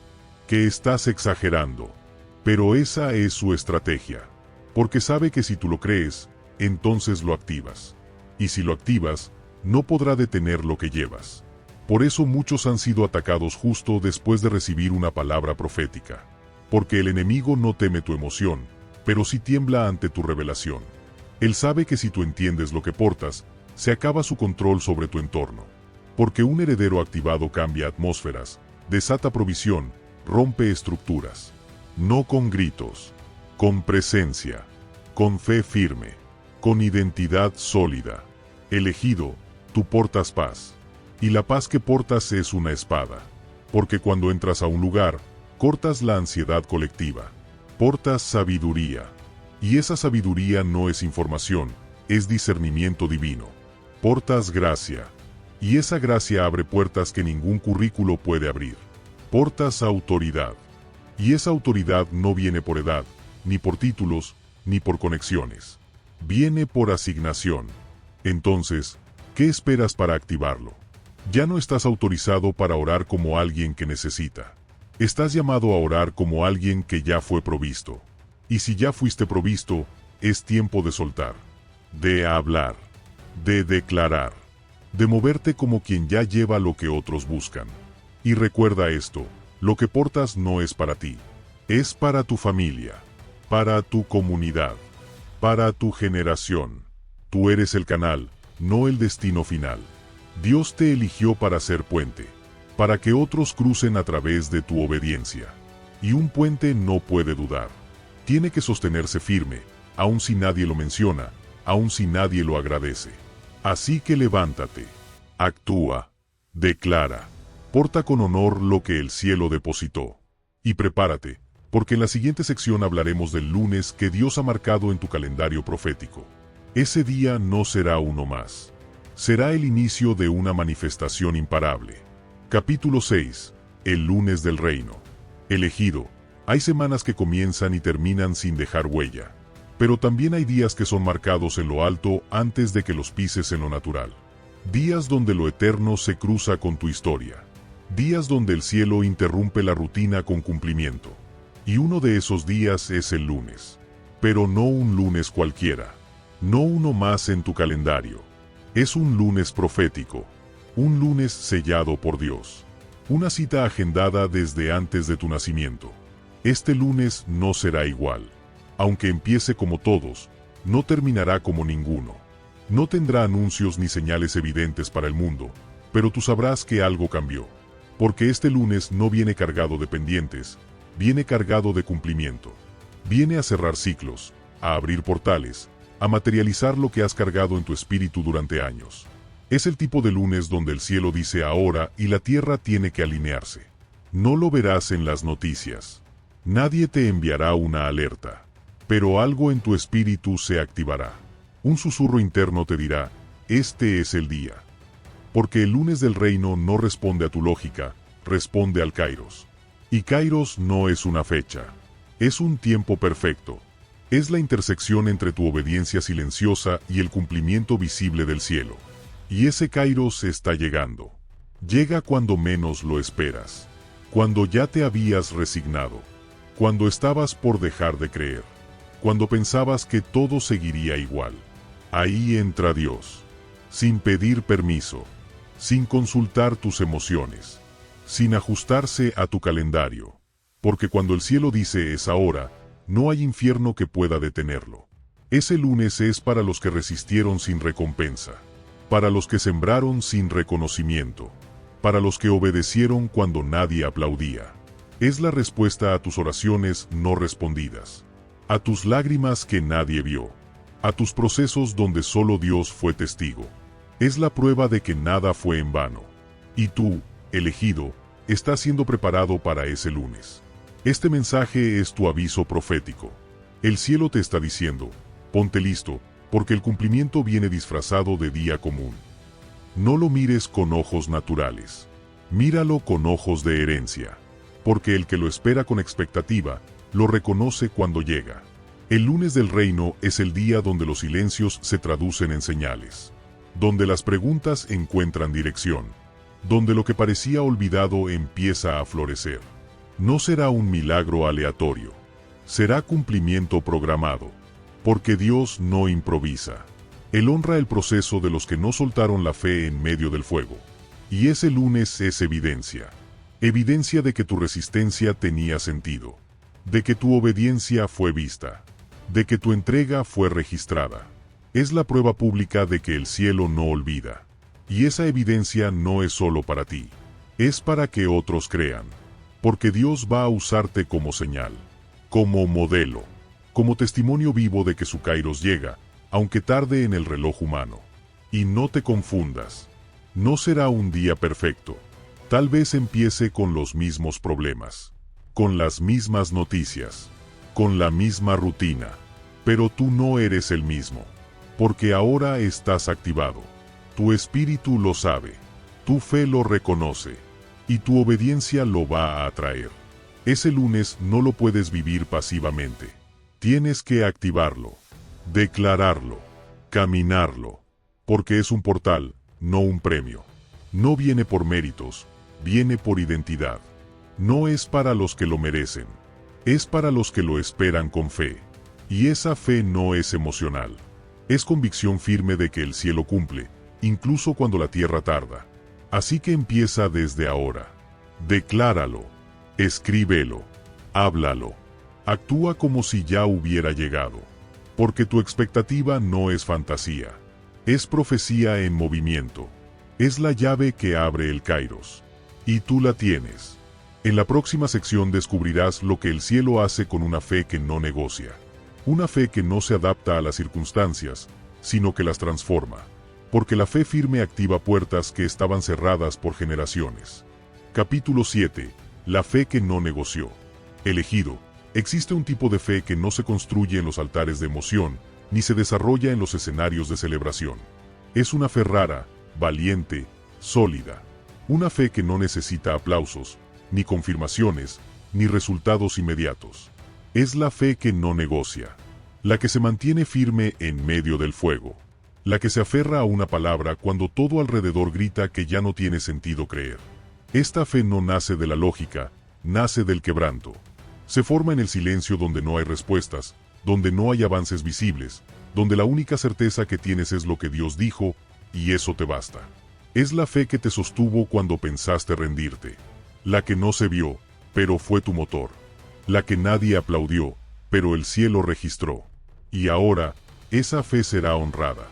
Que estás exagerando. Pero esa es su estrategia. Porque sabe que si tú lo crees, entonces lo activas. Y si lo activas, no podrá detener lo que llevas. Por eso muchos han sido atacados justo después de recibir una palabra profética. Porque el enemigo no teme tu emoción, pero sí tiembla ante tu revelación. Él sabe que si tú entiendes lo que portas, se acaba su control sobre tu entorno. Porque un heredero activado cambia atmósferas, desata provisión, rompe estructuras. No con gritos, con presencia, con fe firme, con identidad sólida. Elegido, tú portas paz. Y la paz que portas es una espada. Porque cuando entras a un lugar, cortas la ansiedad colectiva. Portas sabiduría. Y esa sabiduría no es información, es discernimiento divino. Portas gracia. Y esa gracia abre puertas que ningún currículo puede abrir. Portas autoridad. Y esa autoridad no viene por edad, ni por títulos, ni por conexiones. Viene por asignación. Entonces, ¿qué esperas para activarlo? Ya no estás autorizado para orar como alguien que necesita. Estás llamado a orar como alguien que ya fue provisto. Y si ya fuiste provisto, es tiempo de soltar. De hablar. De declarar. De moverte como quien ya lleva lo que otros buscan. Y recuerda esto, lo que portas no es para ti. Es para tu familia. Para tu comunidad. Para tu generación. Tú eres el canal, no el destino final. Dios te eligió para ser puente. Para que otros crucen a través de tu obediencia. Y un puente no puede dudar. Tiene que sostenerse firme, aun si nadie lo menciona, aun si nadie lo agradece. Así que levántate, actúa, declara, porta con honor lo que el cielo depositó. Y prepárate, porque en la siguiente sección hablaremos del lunes que Dios ha marcado en tu calendario profético. Ese día no será uno más. Será el inicio de una manifestación imparable. Capítulo 6. El lunes del reino. Elegido. Hay semanas que comienzan y terminan sin dejar huella. Pero también hay días que son marcados en lo alto antes de que los pises en lo natural. Días donde lo eterno se cruza con tu historia. Días donde el cielo interrumpe la rutina con cumplimiento. Y uno de esos días es el lunes. Pero no un lunes cualquiera. No uno más en tu calendario. Es un lunes profético. Un lunes sellado por Dios. Una cita agendada desde antes de tu nacimiento. Este lunes no será igual. Aunque empiece como todos, no terminará como ninguno. No tendrá anuncios ni señales evidentes para el mundo, pero tú sabrás que algo cambió. Porque este lunes no viene cargado de pendientes, viene cargado de cumplimiento. Viene a cerrar ciclos, a abrir portales, a materializar lo que has cargado en tu espíritu durante años. Es el tipo de lunes donde el cielo dice ahora y la tierra tiene que alinearse. No lo verás en las noticias. Nadie te enviará una alerta. Pero algo en tu espíritu se activará. Un susurro interno te dirá, este es el día. Porque el lunes del reino no responde a tu lógica, responde al Kairos. Y Kairos no es una fecha. Es un tiempo perfecto. Es la intersección entre tu obediencia silenciosa y el cumplimiento visible del cielo. Y ese Kairos está llegando. Llega cuando menos lo esperas. Cuando ya te habías resignado. Cuando estabas por dejar de creer. Cuando pensabas que todo seguiría igual. Ahí entra Dios. Sin pedir permiso. Sin consultar tus emociones. Sin ajustarse a tu calendario. Porque cuando el cielo dice es ahora, no hay infierno que pueda detenerlo. Ese lunes es para los que resistieron sin recompensa. Para los que sembraron sin reconocimiento. Para los que obedecieron cuando nadie aplaudía. Es la respuesta a tus oraciones no respondidas. A tus lágrimas que nadie vio. A tus procesos donde solo Dios fue testigo. Es la prueba de que nada fue en vano. Y tú, elegido, estás siendo preparado para ese lunes. Este mensaje es tu aviso profético. El cielo te está diciendo, ponte listo, porque el cumplimiento viene disfrazado de día común. No lo mires con ojos naturales. Míralo con ojos de herencia. Porque el que lo espera con expectativa, lo reconoce cuando llega. El lunes del reino es el día donde los silencios se traducen en señales. Donde las preguntas encuentran dirección. Donde lo que parecía olvidado empieza a florecer. No será un milagro aleatorio. Será cumplimiento programado. Porque Dios no improvisa. Él honra el proceso de los que no soltaron la fe en medio del fuego. Y ese lunes es evidencia. Evidencia de que tu resistencia tenía sentido. De que tu obediencia fue vista. De que tu entrega fue registrada. Es la prueba pública de que el cielo no olvida. Y esa evidencia no es solo para ti. Es para que otros crean. Porque Dios va a usarte como señal. Como modelo. Como testimonio vivo de que su Kairos llega, aunque tarde en el reloj humano. Y no te confundas. No será un día perfecto. Tal vez empiece con los mismos problemas. Con las mismas noticias. Con la misma rutina. Pero tú no eres el mismo. Porque ahora estás activado. Tu espíritu lo sabe. Tu fe lo reconoce. Y tu obediencia lo va a atraer. Ese lunes no lo puedes vivir pasivamente. Tienes que activarlo. Declararlo. Caminarlo. Porque es un portal, no un premio. No viene por méritos, viene por identidad. No es para los que lo merecen. Es para los que lo esperan con fe. Y esa fe no es emocional. Es convicción firme de que el cielo cumple, incluso cuando la tierra tarda. Así que empieza desde ahora. Decláralo. Escríbelo. Háblalo. Actúa como si ya hubiera llegado. Porque tu expectativa no es fantasía. Es profecía en movimiento. Es la llave que abre el Kairos. Y tú la tienes. En la próxima sección descubrirás lo que el cielo hace con una fe que no negocia. Una fe que no se adapta a las circunstancias, sino que las transforma. Porque la fe firme activa puertas que estaban cerradas por generaciones. Capítulo 7. La fe que no negoció. Elegido. Existe un tipo de fe que no se construye en los altares de emoción, ni se desarrolla en los escenarios de celebración. Es una fe rara, valiente, sólida. Una fe que no necesita aplausos, ni confirmaciones, ni resultados inmediatos. Es la fe que no negocia. La que se mantiene firme en medio del fuego. La que se aferra a una palabra cuando todo alrededor grita que ya no tiene sentido creer. Esta fe no nace de la lógica, nace del quebranto. Se forma en el silencio donde no hay respuestas, donde no hay avances visibles, donde la única certeza que tienes es lo que Dios dijo, y eso te basta. Es la fe que te sostuvo cuando pensaste rendirte. La que no se vio, pero fue tu motor. La que nadie aplaudió, pero el cielo registró. Y ahora, esa fe será honrada.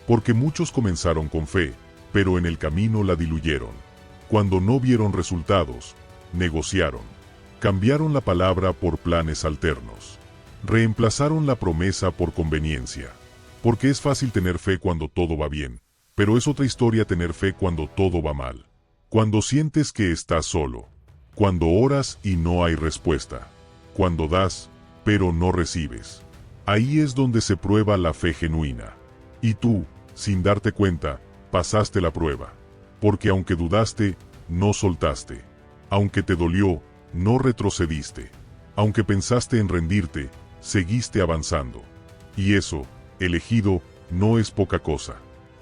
Porque muchos comenzaron con fe, pero en el camino la diluyeron. Cuando no vieron resultados, negociaron. Cambiaron la palabra por planes alternos. Reemplazaron la promesa por conveniencia. Porque es fácil tener fe cuando todo va bien, pero es otra historia tener fe cuando todo va mal. Cuando sientes que estás solo. Cuando oras y no hay respuesta. Cuando das, pero no recibes. Ahí es donde se prueba la fe genuina. Y tú, sin darte cuenta, pasaste la prueba. Porque aunque dudaste, no soltaste. Aunque te dolió, no retrocediste. Aunque pensaste en rendirte, seguiste avanzando. Y eso, elegido, no es poca cosa.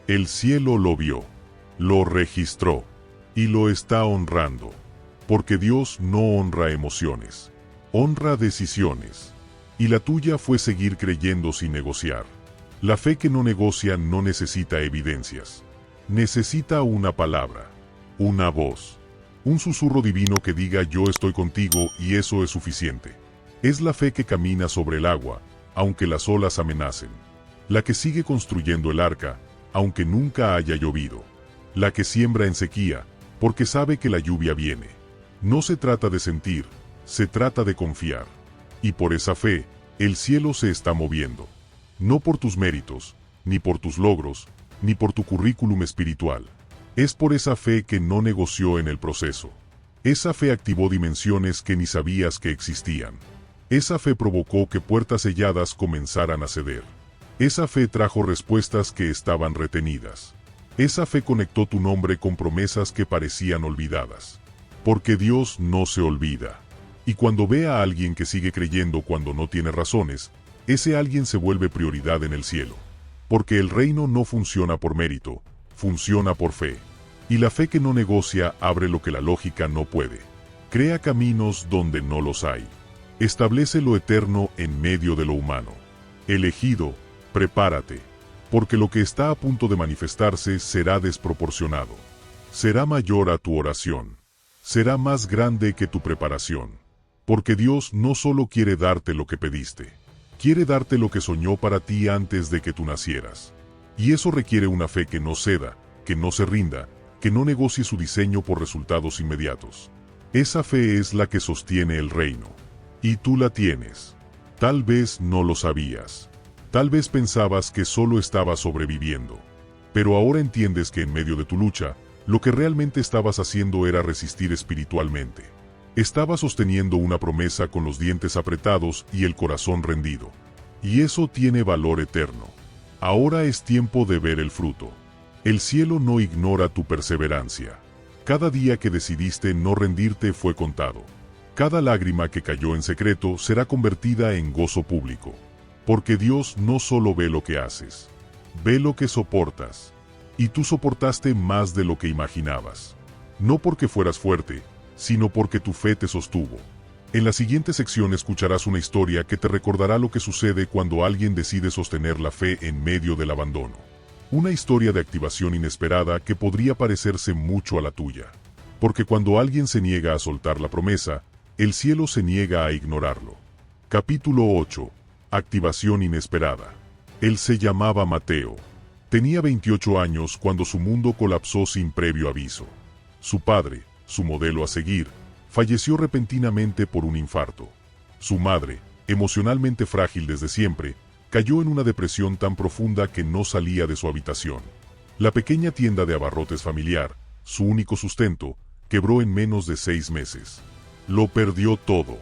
El cielo lo vio, lo registró, y lo está honrando. Porque Dios no honra emociones, honra decisiones. Y la tuya fue seguir creyendo sin negociar. La fe que no negocia no necesita evidencias. Necesita una palabra, una voz, un susurro divino que diga yo estoy contigo y eso es suficiente. Es la fe que camina sobre el agua, aunque las olas amenacen. La que sigue construyendo el arca, aunque nunca haya llovido. La que siembra en sequía, porque sabe que la lluvia viene. No se trata de sentir, se trata de confiar. Y por esa fe, el cielo se está moviendo. No por tus méritos, ni por tus logros, ni por tu currículum espiritual. Es por esa fe que no negoció en el proceso. Esa fe activó dimensiones que ni sabías que existían. Esa fe provocó que puertas selladas comenzaran a ceder. Esa fe trajo respuestas que estaban retenidas. Esa fe conectó tu nombre con promesas que parecían olvidadas. Porque Dios no se olvida. Y cuando ve a alguien que sigue creyendo cuando no tiene razones, ese alguien se vuelve prioridad en el cielo. Porque el reino no funciona por mérito, funciona por fe. Y la fe que no negocia abre lo que la lógica no puede. Crea caminos donde no los hay. Establece lo eterno en medio de lo humano. Elegido, prepárate. Porque lo que está a punto de manifestarse será desproporcionado. Será mayor a tu oración. Será más grande que tu preparación. Porque Dios no solo quiere darte lo que pediste. Quiere darte lo que soñó para ti antes de que tú nacieras. Y eso requiere una fe que no ceda, que no se rinda, que no negocie su diseño por resultados inmediatos. Esa fe es la que sostiene el reino. Y tú la tienes. Tal vez no lo sabías. Tal vez pensabas que solo estabas sobreviviendo. Pero ahora entiendes que en medio de tu lucha, lo que realmente estabas haciendo era resistir espiritualmente. Estabas sosteniendo una promesa con los dientes apretados y el corazón rendido. Y eso tiene valor eterno. Ahora es tiempo de ver el fruto. El cielo no ignora tu perseverancia. Cada día que decidiste no rendirte fue contado. Cada lágrima que cayó en secreto será convertida en gozo público. Porque Dios no solo ve lo que haces, ve lo que soportas. Y tú soportaste más de lo que imaginabas. No porque fueras fuerte, sino porque tu fe te sostuvo. En la siguiente sección escucharás una historia que te recordará lo que sucede cuando alguien decide sostener la fe en medio del abandono. Una historia de activación inesperada que podría parecerse mucho a la tuya. Porque cuando alguien se niega a soltar la promesa, el cielo se niega a ignorarlo. Capítulo 8. Activación inesperada. Él se llamaba Mateo. Tenía 28 años cuando su mundo colapsó sin previo aviso. Su padre, su modelo a seguir, falleció repentinamente por un infarto. Su madre, emocionalmente frágil desde siempre, cayó en una depresión tan profunda que no salía de su habitación. La pequeña tienda de abarrotes familiar, su único sustento, quebró en menos de 6 meses. Lo perdió todo.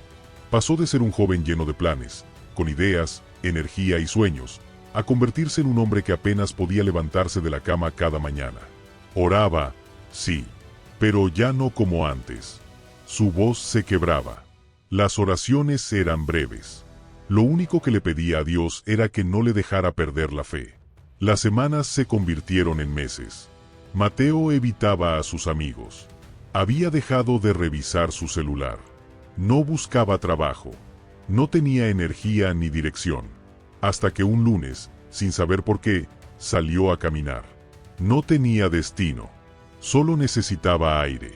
Pasó de ser un joven lleno de planes, con ideas, energía y sueños, a convertirse en un hombre que apenas podía levantarse de la cama cada mañana. Oraba, sí, pero ya no como antes. Su voz se quebraba. Las oraciones eran breves. Lo único que le pedía a Dios era que no le dejara perder la fe. Las semanas se convirtieron en meses. Mateo evitaba a sus amigos. Había dejado de revisar su celular. No buscaba trabajo. No tenía energía ni dirección. Hasta que un lunes, sin saber por qué, salió a caminar. No tenía destino. Solo necesitaba aire.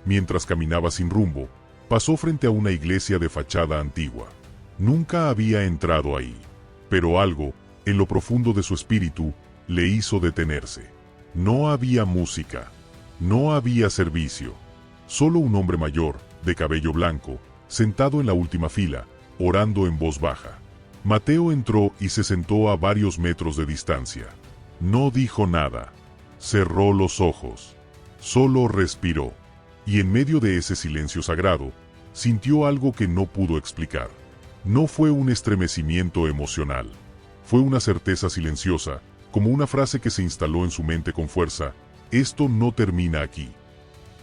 Mientras caminaba sin rumbo, pasó frente a una iglesia de fachada antigua. Nunca había entrado ahí, pero algo, en lo profundo de su espíritu, le hizo detenerse. No había música. No había servicio. Solo un hombre mayor, de cabello blanco, sentado en la última fila, orando en voz baja. Mateo entró y se sentó a varios metros de distancia. No dijo nada. Cerró los ojos. Solo respiró. Y en medio de ese silencio sagrado, sintió algo que no pudo explicar. No fue un estremecimiento emocional. Fue una certeza silenciosa, como una frase que se instaló en su mente con fuerza: esto no termina aquí.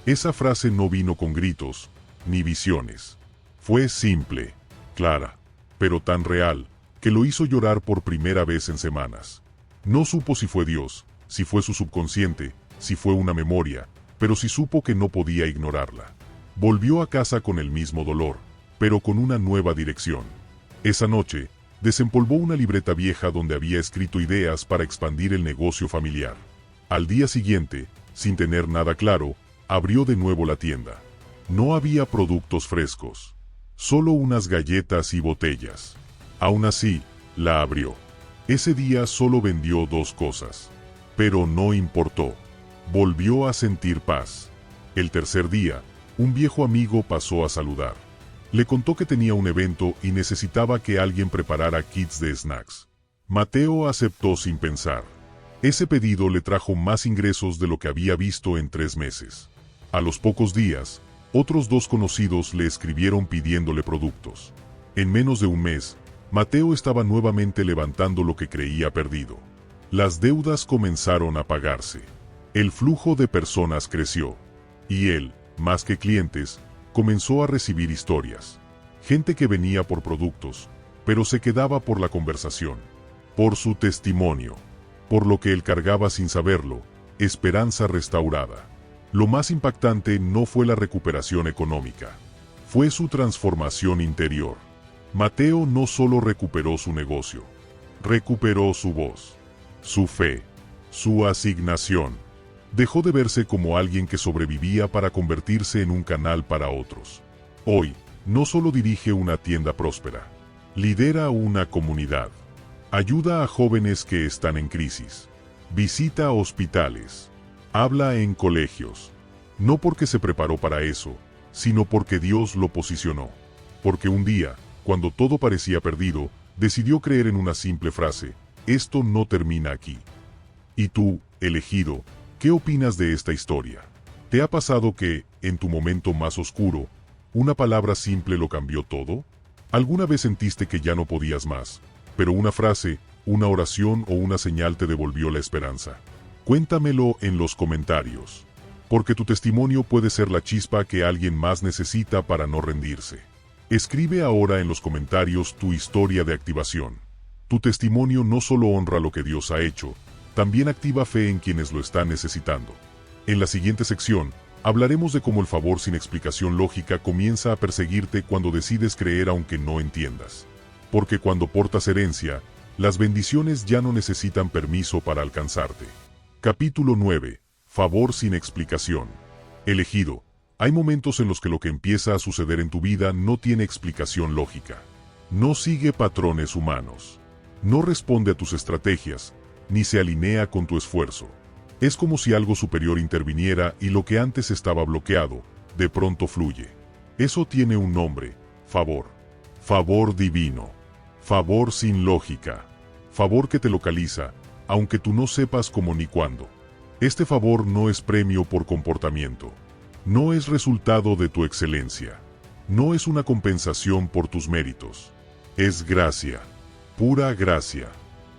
Esa frase no vino con gritos, ni visiones. Fue simple, clara, pero tan real, que lo hizo llorar por primera vez en semanas. No supo si fue Dios, si fue su subconsciente, si fue una memoria, pero sí supo que no podía ignorarla. Volvió a casa con el mismo dolor, pero con una nueva dirección. Esa noche, desempolvó una libreta vieja donde había escrito ideas para expandir el negocio familiar. Al día siguiente, sin tener nada claro, abrió de nuevo la tienda. No había productos frescos, solo unas galletas y botellas. Aún así, la abrió. Ese día solo vendió 2 cosas. Pero no importó. Volvió a sentir paz. El tercer día, un viejo amigo pasó a saludar. Le contó que tenía un evento y necesitaba que alguien preparara kits de snacks. Mateo aceptó sin pensar. Ese pedido le trajo más ingresos de lo que había visto en 3 meses. A los pocos días, otros 2 conocidos le escribieron pidiéndole productos. En menos de un mes, Mateo estaba nuevamente levantando lo que creía perdido. Las deudas comenzaron a pagarse. El flujo de personas creció. Y él, más que clientes, comenzó a recibir historias. Gente que venía por productos, pero se quedaba por la conversación, por su testimonio, por lo que él cargaba sin saberlo: esperanza restaurada. Lo más impactante no fue la recuperación económica, fue su transformación interior. Mateo no solo recuperó su negocio, recuperó su voz, su fe, su asignación. Dejó de verse como alguien que sobrevivía para convertirse en un canal para otros. Hoy, no solo dirige una tienda próspera, lidera una comunidad. Ayuda a jóvenes que están en crisis. Visita hospitales. Habla en colegios. No porque se preparó para eso, sino porque Dios lo posicionó. Porque un día, cuando todo parecía perdido, decidió creer en una simple frase: esto no termina aquí. Y tú, elegido, ¿qué opinas de esta historia? ¿Te ha pasado que, en tu momento más oscuro, una palabra simple lo cambió todo? ¿Alguna vez sentiste que ya no podías más, pero una frase, una oración o una señal te devolvió la esperanza? Cuéntamelo en los comentarios, porque tu testimonio puede ser la chispa que alguien más necesita para no rendirse. Escribe ahora en los comentarios tu historia de activación. Tu testimonio no solo honra lo que Dios ha hecho, también activa fe en quienes lo están necesitando. En la siguiente sección, hablaremos de cómo el favor sin explicación lógica comienza a perseguirte cuando decides creer aunque no entiendas. Porque cuando portas herencia, las bendiciones ya no necesitan permiso para alcanzarte. Capítulo 9. Favor sin explicación. Elegido. Hay momentos en los que lo que empieza a suceder en tu vida no tiene explicación lógica. No sigue patrones humanos. No responde a tus estrategias, ni se alinea con tu esfuerzo. Es como si algo superior interviniera y lo que antes estaba bloqueado, de pronto fluye. Eso tiene un nombre: favor. Favor divino. Favor sin lógica. Favor que te localiza, aunque tú no sepas cómo ni cuándo. Este favor no es premio por comportamiento. No es resultado de tu excelencia. No es una compensación por tus méritos. Es gracia. Pura gracia.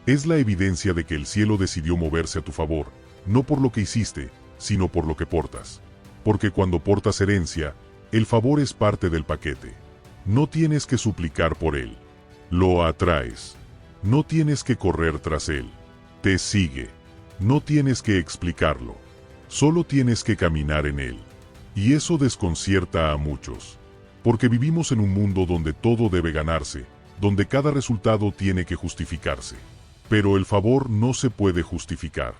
Es la evidencia de que el cielo decidió moverse a tu favor, no por lo que hiciste, sino por lo que portas. Porque cuando portas herencia, el favor es parte del paquete. No tienes que suplicar por él. Lo atraes. No tienes que correr tras él. Te sigue. No tienes que explicarlo. Solo tienes que caminar en él. Y eso desconcierta a muchos. Porque vivimos en un mundo donde todo debe ganarse, donde cada resultado tiene que justificarse. Pero el favor no se puede justificar.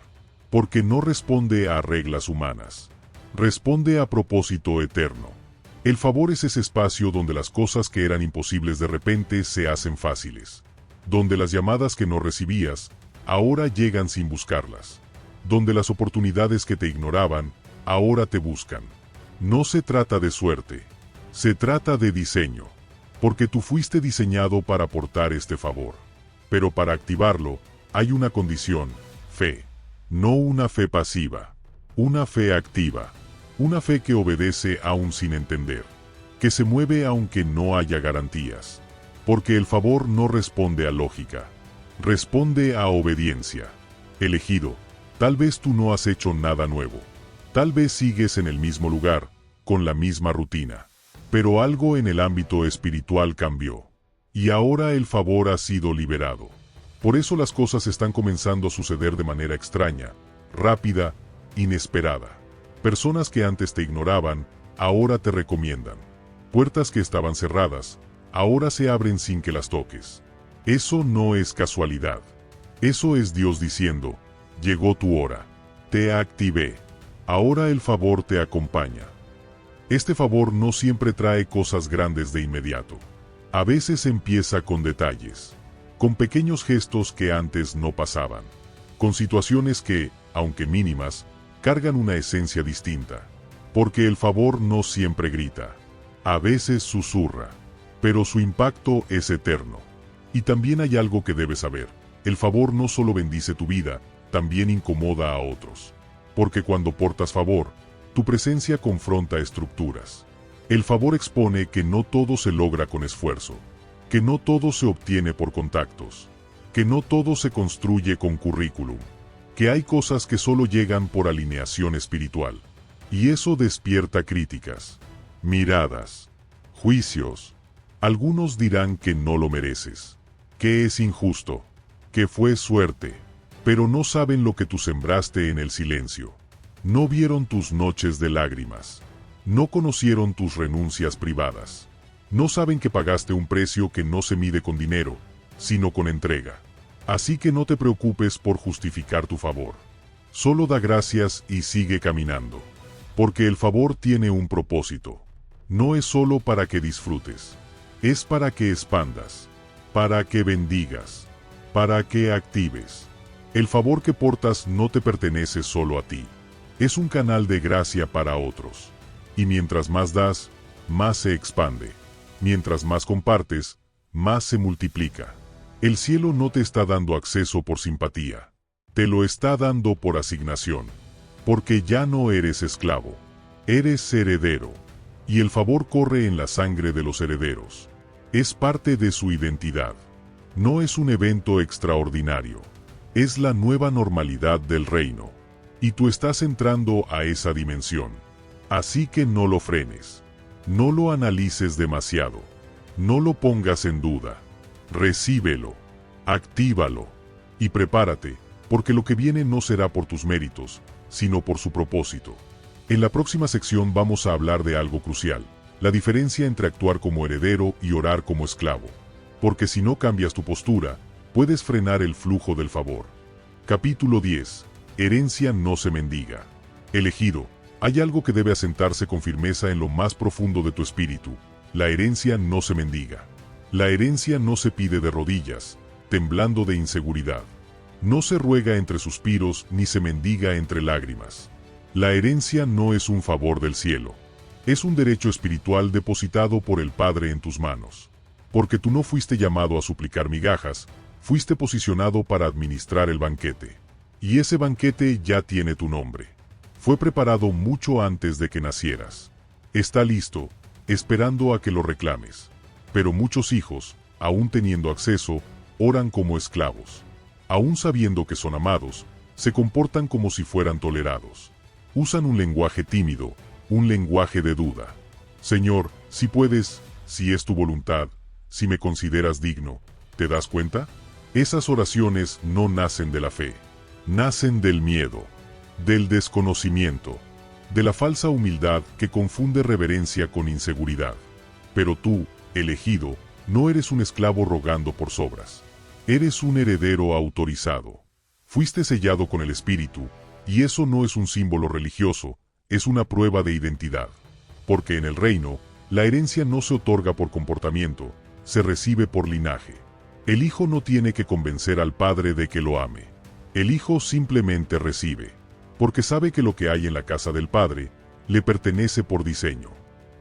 Porque no responde a reglas humanas. Responde a propósito eterno. El favor es ese espacio donde las cosas que eran imposibles de repente se hacen fáciles. Donde las llamadas que no recibías, ahora llegan sin buscarlas. Donde las oportunidades que te ignoraban, ahora te buscan. No se trata de suerte. Se trata de diseño. Porque tú fuiste diseñado para aportar este favor. Pero para activarlo, hay una condición: fe. No una fe pasiva. Una fe activa. Una fe que obedece aún sin entender. Que se mueve aunque no haya garantías. Porque el favor no responde a lógica. Responde a obediencia. Elegido, tal vez tú no has hecho nada nuevo. Tal vez sigues en el mismo lugar, con la misma rutina. Pero algo en el ámbito espiritual cambió. Y ahora el favor ha sido liberado. Por eso las cosas están comenzando a suceder de manera extraña, rápida, inesperada. Personas que antes te ignoraban, ahora te recomiendan. Puertas que estaban cerradas, ahora se abren sin que las toques. Eso no es casualidad. Eso es Dios diciendo: llegó tu hora. Te activé. Ahora el favor te acompaña. Este favor no siempre trae cosas grandes de inmediato. A veces empieza con detalles. Con pequeños gestos que antes no pasaban. Con situaciones que, aunque mínimas, cargan una esencia distinta. Porque el favor no siempre grita. A veces susurra. Pero su impacto es eterno. Y también hay algo que debes saber. El favor no solo bendice tu vida, también incomoda a otros. Porque cuando portas favor, tu presencia confronta estructuras. El favor expone que no todo se logra con esfuerzo. Que no todo se obtiene por contactos. Que no todo se construye con currículum. Que hay cosas que solo llegan por alineación espiritual. Y eso despierta críticas, miradas, juicios. Algunos dirán que no lo mereces, que es injusto, que fue suerte, pero no saben lo que tú sembraste en el silencio. No vieron tus noches de lágrimas. No conocieron tus renuncias privadas. No saben que pagaste un precio que no se mide con dinero, sino con entrega. Así que no te preocupes por justificar tu favor. Solo da gracias y sigue caminando. Porque el favor tiene un propósito. No es solo para que disfrutes. Es para que expandas. Para que bendigas. Para que actives. El favor que portas no te pertenece solo a ti. Es un canal de gracia para otros. Y mientras más das, más se expande. Mientras más compartes, más se multiplica. El cielo no te está dando acceso por simpatía. Te lo está dando por asignación. Porque ya no eres esclavo. Eres heredero. Y el favor corre en la sangre de los herederos. Es parte de su identidad. No es un evento extraordinario. Es la nueva normalidad del reino. Y tú estás entrando a esa dimensión. Así que no lo frenes. No lo analices demasiado. No lo pongas en duda. Recíbelo. Actívalo. Y prepárate, porque lo que viene no será por tus méritos, sino por su propósito. En la próxima sección vamos a hablar de algo crucial, la diferencia entre actuar como heredero y orar como esclavo. Porque si no cambias tu postura, puedes frenar el flujo del favor. Capítulo 10. Herencia no se mendiga. Elegido, hay algo que debe asentarse con firmeza en lo más profundo de tu espíritu. La herencia no se mendiga. La herencia no se pide de rodillas, temblando de inseguridad. No se ruega entre suspiros ni se mendiga entre lágrimas. La herencia no es un favor del cielo. Es un derecho espiritual depositado por el Padre en tus manos. Porque tú no fuiste llamado a suplicar migajas, fuiste posicionado para administrar el banquete. Y ese banquete ya tiene tu nombre. Fue preparado mucho antes de que nacieras. Está listo, esperando a que lo reclames. Pero muchos hijos, aún teniendo acceso, oran como esclavos. Aún sabiendo que son amados, se comportan como si fueran tolerados. Usan un lenguaje tímido, un lenguaje de duda. Señor, si puedes, si es tu voluntad, si me consideras digno, ¿te das cuenta? Esas oraciones no nacen de la fe. Nacen del miedo, del desconocimiento, de la falsa humildad que confunde reverencia con inseguridad. Pero tú, elegido, no eres un esclavo rogando por sobras. Eres un heredero autorizado. Fuiste sellado con el Espíritu, y eso no es un símbolo religioso, es una prueba de identidad. Porque en el reino, la herencia no se otorga por comportamiento, se recibe por linaje. El hijo no tiene que convencer al padre de que lo ame. El hijo simplemente recibe, porque sabe que lo que hay en la casa del padre, le pertenece por diseño.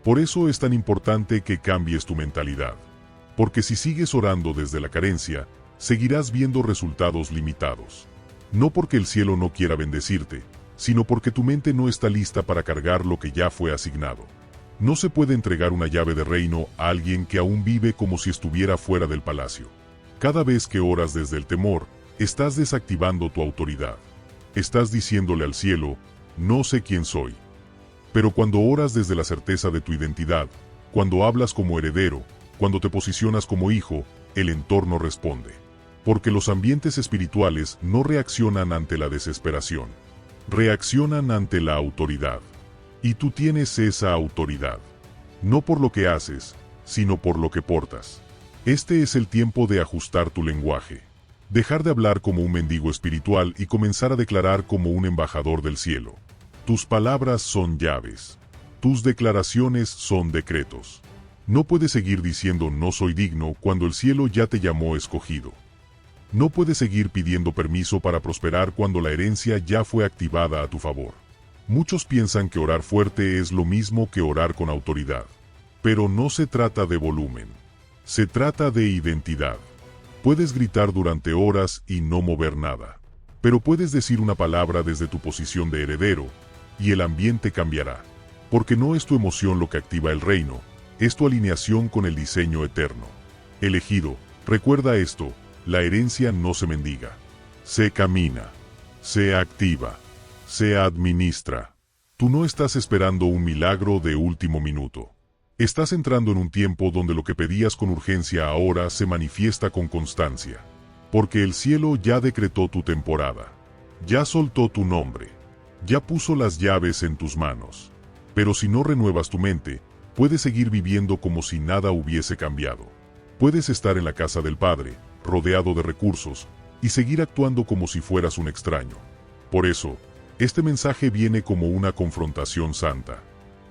Por eso es tan importante que cambies tu mentalidad. Porque si sigues orando desde la carencia, seguirás viendo resultados limitados. No porque el cielo no quiera bendecirte, sino porque tu mente no está lista para cargar lo que ya fue asignado. No se puede entregar una llave de reino a alguien que aún vive como si estuviera fuera del palacio. Cada vez que oras desde el temor, estás desactivando tu autoridad. Estás diciéndole al cielo, no sé quién soy. Pero cuando oras desde la certeza de tu identidad, cuando hablas como heredero, cuando te posicionas como hijo, el entorno responde. Porque los ambientes espirituales no reaccionan ante la desesperación. Reaccionan ante la autoridad. Y tú tienes esa autoridad. No por lo que haces, sino por lo que portas. Este es el tiempo de ajustar tu lenguaje. Dejar de hablar como un mendigo espiritual y comenzar a declarar como un embajador del cielo. Tus palabras son llaves. Tus declaraciones son decretos. No puedes seguir diciendo no soy digno cuando el cielo ya te llamó escogido. No puedes seguir pidiendo permiso para prosperar cuando la herencia ya fue activada a tu favor. Muchos piensan que orar fuerte es lo mismo que orar con autoridad. Pero no se trata de volumen. Se trata de identidad. Puedes gritar durante horas y no mover nada. Pero puedes decir una palabra desde tu posición de heredero, y el ambiente cambiará. Porque no es tu emoción lo que activa el reino, es tu alineación con el diseño eterno. Elegido, recuerda esto, la herencia no se mendiga. Se camina. Se activa. Se administra. Tú no estás esperando un milagro de último minuto. Estás entrando en un tiempo donde lo que pedías con urgencia ahora se manifiesta con constancia. Porque el cielo ya decretó tu temporada. Ya soltó tu nombre. Ya puso las llaves en tus manos. Pero si no renuevas tu mente, puedes seguir viviendo como si nada hubiese cambiado. Puedes estar en la casa del Padre, rodeado de recursos, y seguir actuando como si fueras un extraño. Por eso, este mensaje viene como una confrontación santa.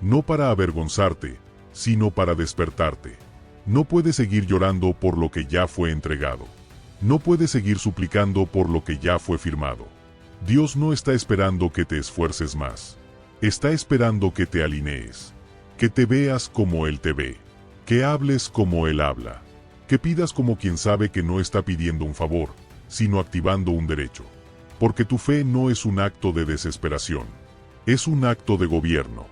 No para avergonzarte, sino para despertarte. No puedes seguir llorando por lo que ya fue entregado. No puedes seguir suplicando por lo que ya fue firmado. Dios no está esperando que te esfuerces más. Está esperando que te alinees. Que te veas como Él te ve. Que hables como Él habla. Que pidas como quien sabe que no está pidiendo un favor, sino activando un derecho. Porque tu fe no es un acto de desesperación. Es un acto de gobierno.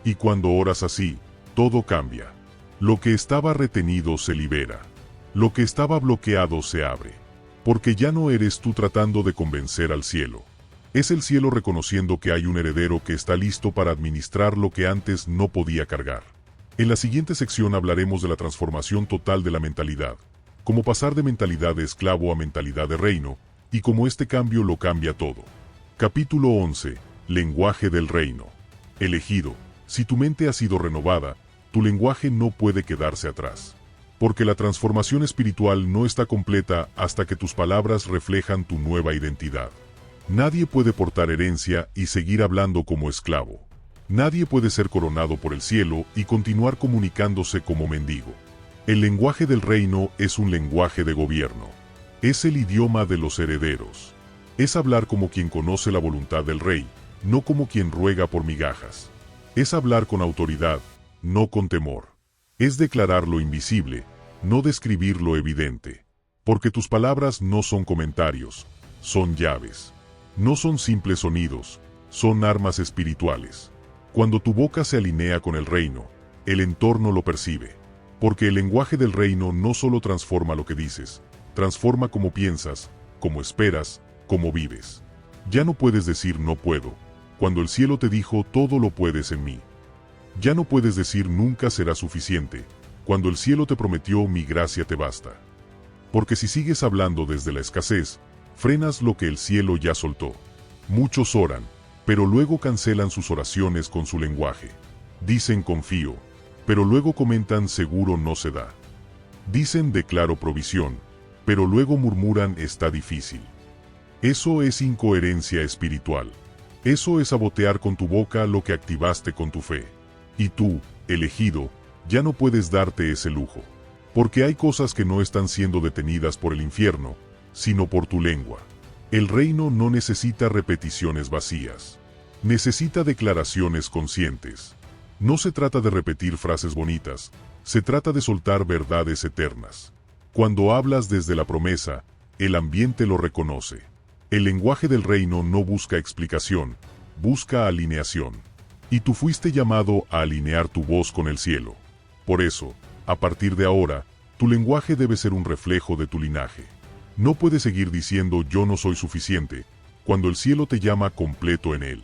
Y cuando oras así, todo cambia. Lo que estaba retenido se libera. Lo que estaba bloqueado se abre. Porque ya no eres tú tratando de convencer al cielo. Es el cielo reconociendo que hay un heredero que está listo para administrar lo que antes no podía cargar. En la siguiente sección hablaremos de la transformación total de la mentalidad, cómo pasar de mentalidad de esclavo a mentalidad de reino, y cómo este cambio lo cambia todo. Capítulo 11. Lenguaje del reino. Elegido, si tu mente ha sido renovada, tu lenguaje no puede quedarse atrás. Porque la transformación espiritual no está completa hasta que tus palabras reflejan tu nueva identidad. Nadie puede portar herencia y seguir hablando como esclavo. Nadie puede ser coronado por el cielo y continuar comunicándose como mendigo. El lenguaje del reino es un lenguaje de gobierno. Es el idioma de los herederos. Es hablar como quien conoce la voluntad del rey, no como quien ruega por migajas. Es hablar con autoridad, no con temor. Es declarar lo invisible, no describir lo evidente. Porque tus palabras no son comentarios, son llaves. No son simples sonidos, son armas espirituales. Cuando tu boca se alinea con el reino, el entorno lo percibe. Porque el lenguaje del reino no solo transforma lo que dices, transforma cómo piensas, cómo esperas, cómo vives. Ya no puedes decir no puedo, cuando el cielo te dijo todo lo puedes en mí. Ya no puedes decir nunca será suficiente, cuando el cielo te prometió mi gracia te basta. Porque si sigues hablando desde la escasez, frenas lo que el cielo ya soltó. Muchos oran, pero luego cancelan sus oraciones con su lenguaje. Dicen confío, pero luego comentan seguro no se da. Dicen declaro provisión, pero luego murmuran está difícil. Eso es incoherencia espiritual. Eso es sabotear con tu boca lo que activaste con tu fe. Y tú, elegido, ya no puedes darte ese lujo. Porque hay cosas que no están siendo detenidas por el infierno, sino por tu lengua. El reino no necesita repeticiones vacías. Necesita declaraciones conscientes. No se trata de repetir frases bonitas, se trata de soltar verdades eternas. Cuando hablas desde la promesa, el ambiente lo reconoce. El lenguaje del reino no busca explicación, busca alineación. Y tú fuiste llamado a alinear tu voz con el cielo. Por eso, a partir de ahora, tu lenguaje debe ser un reflejo de tu linaje. No puedes seguir diciendo yo no soy suficiente, cuando el cielo te llama completo en él.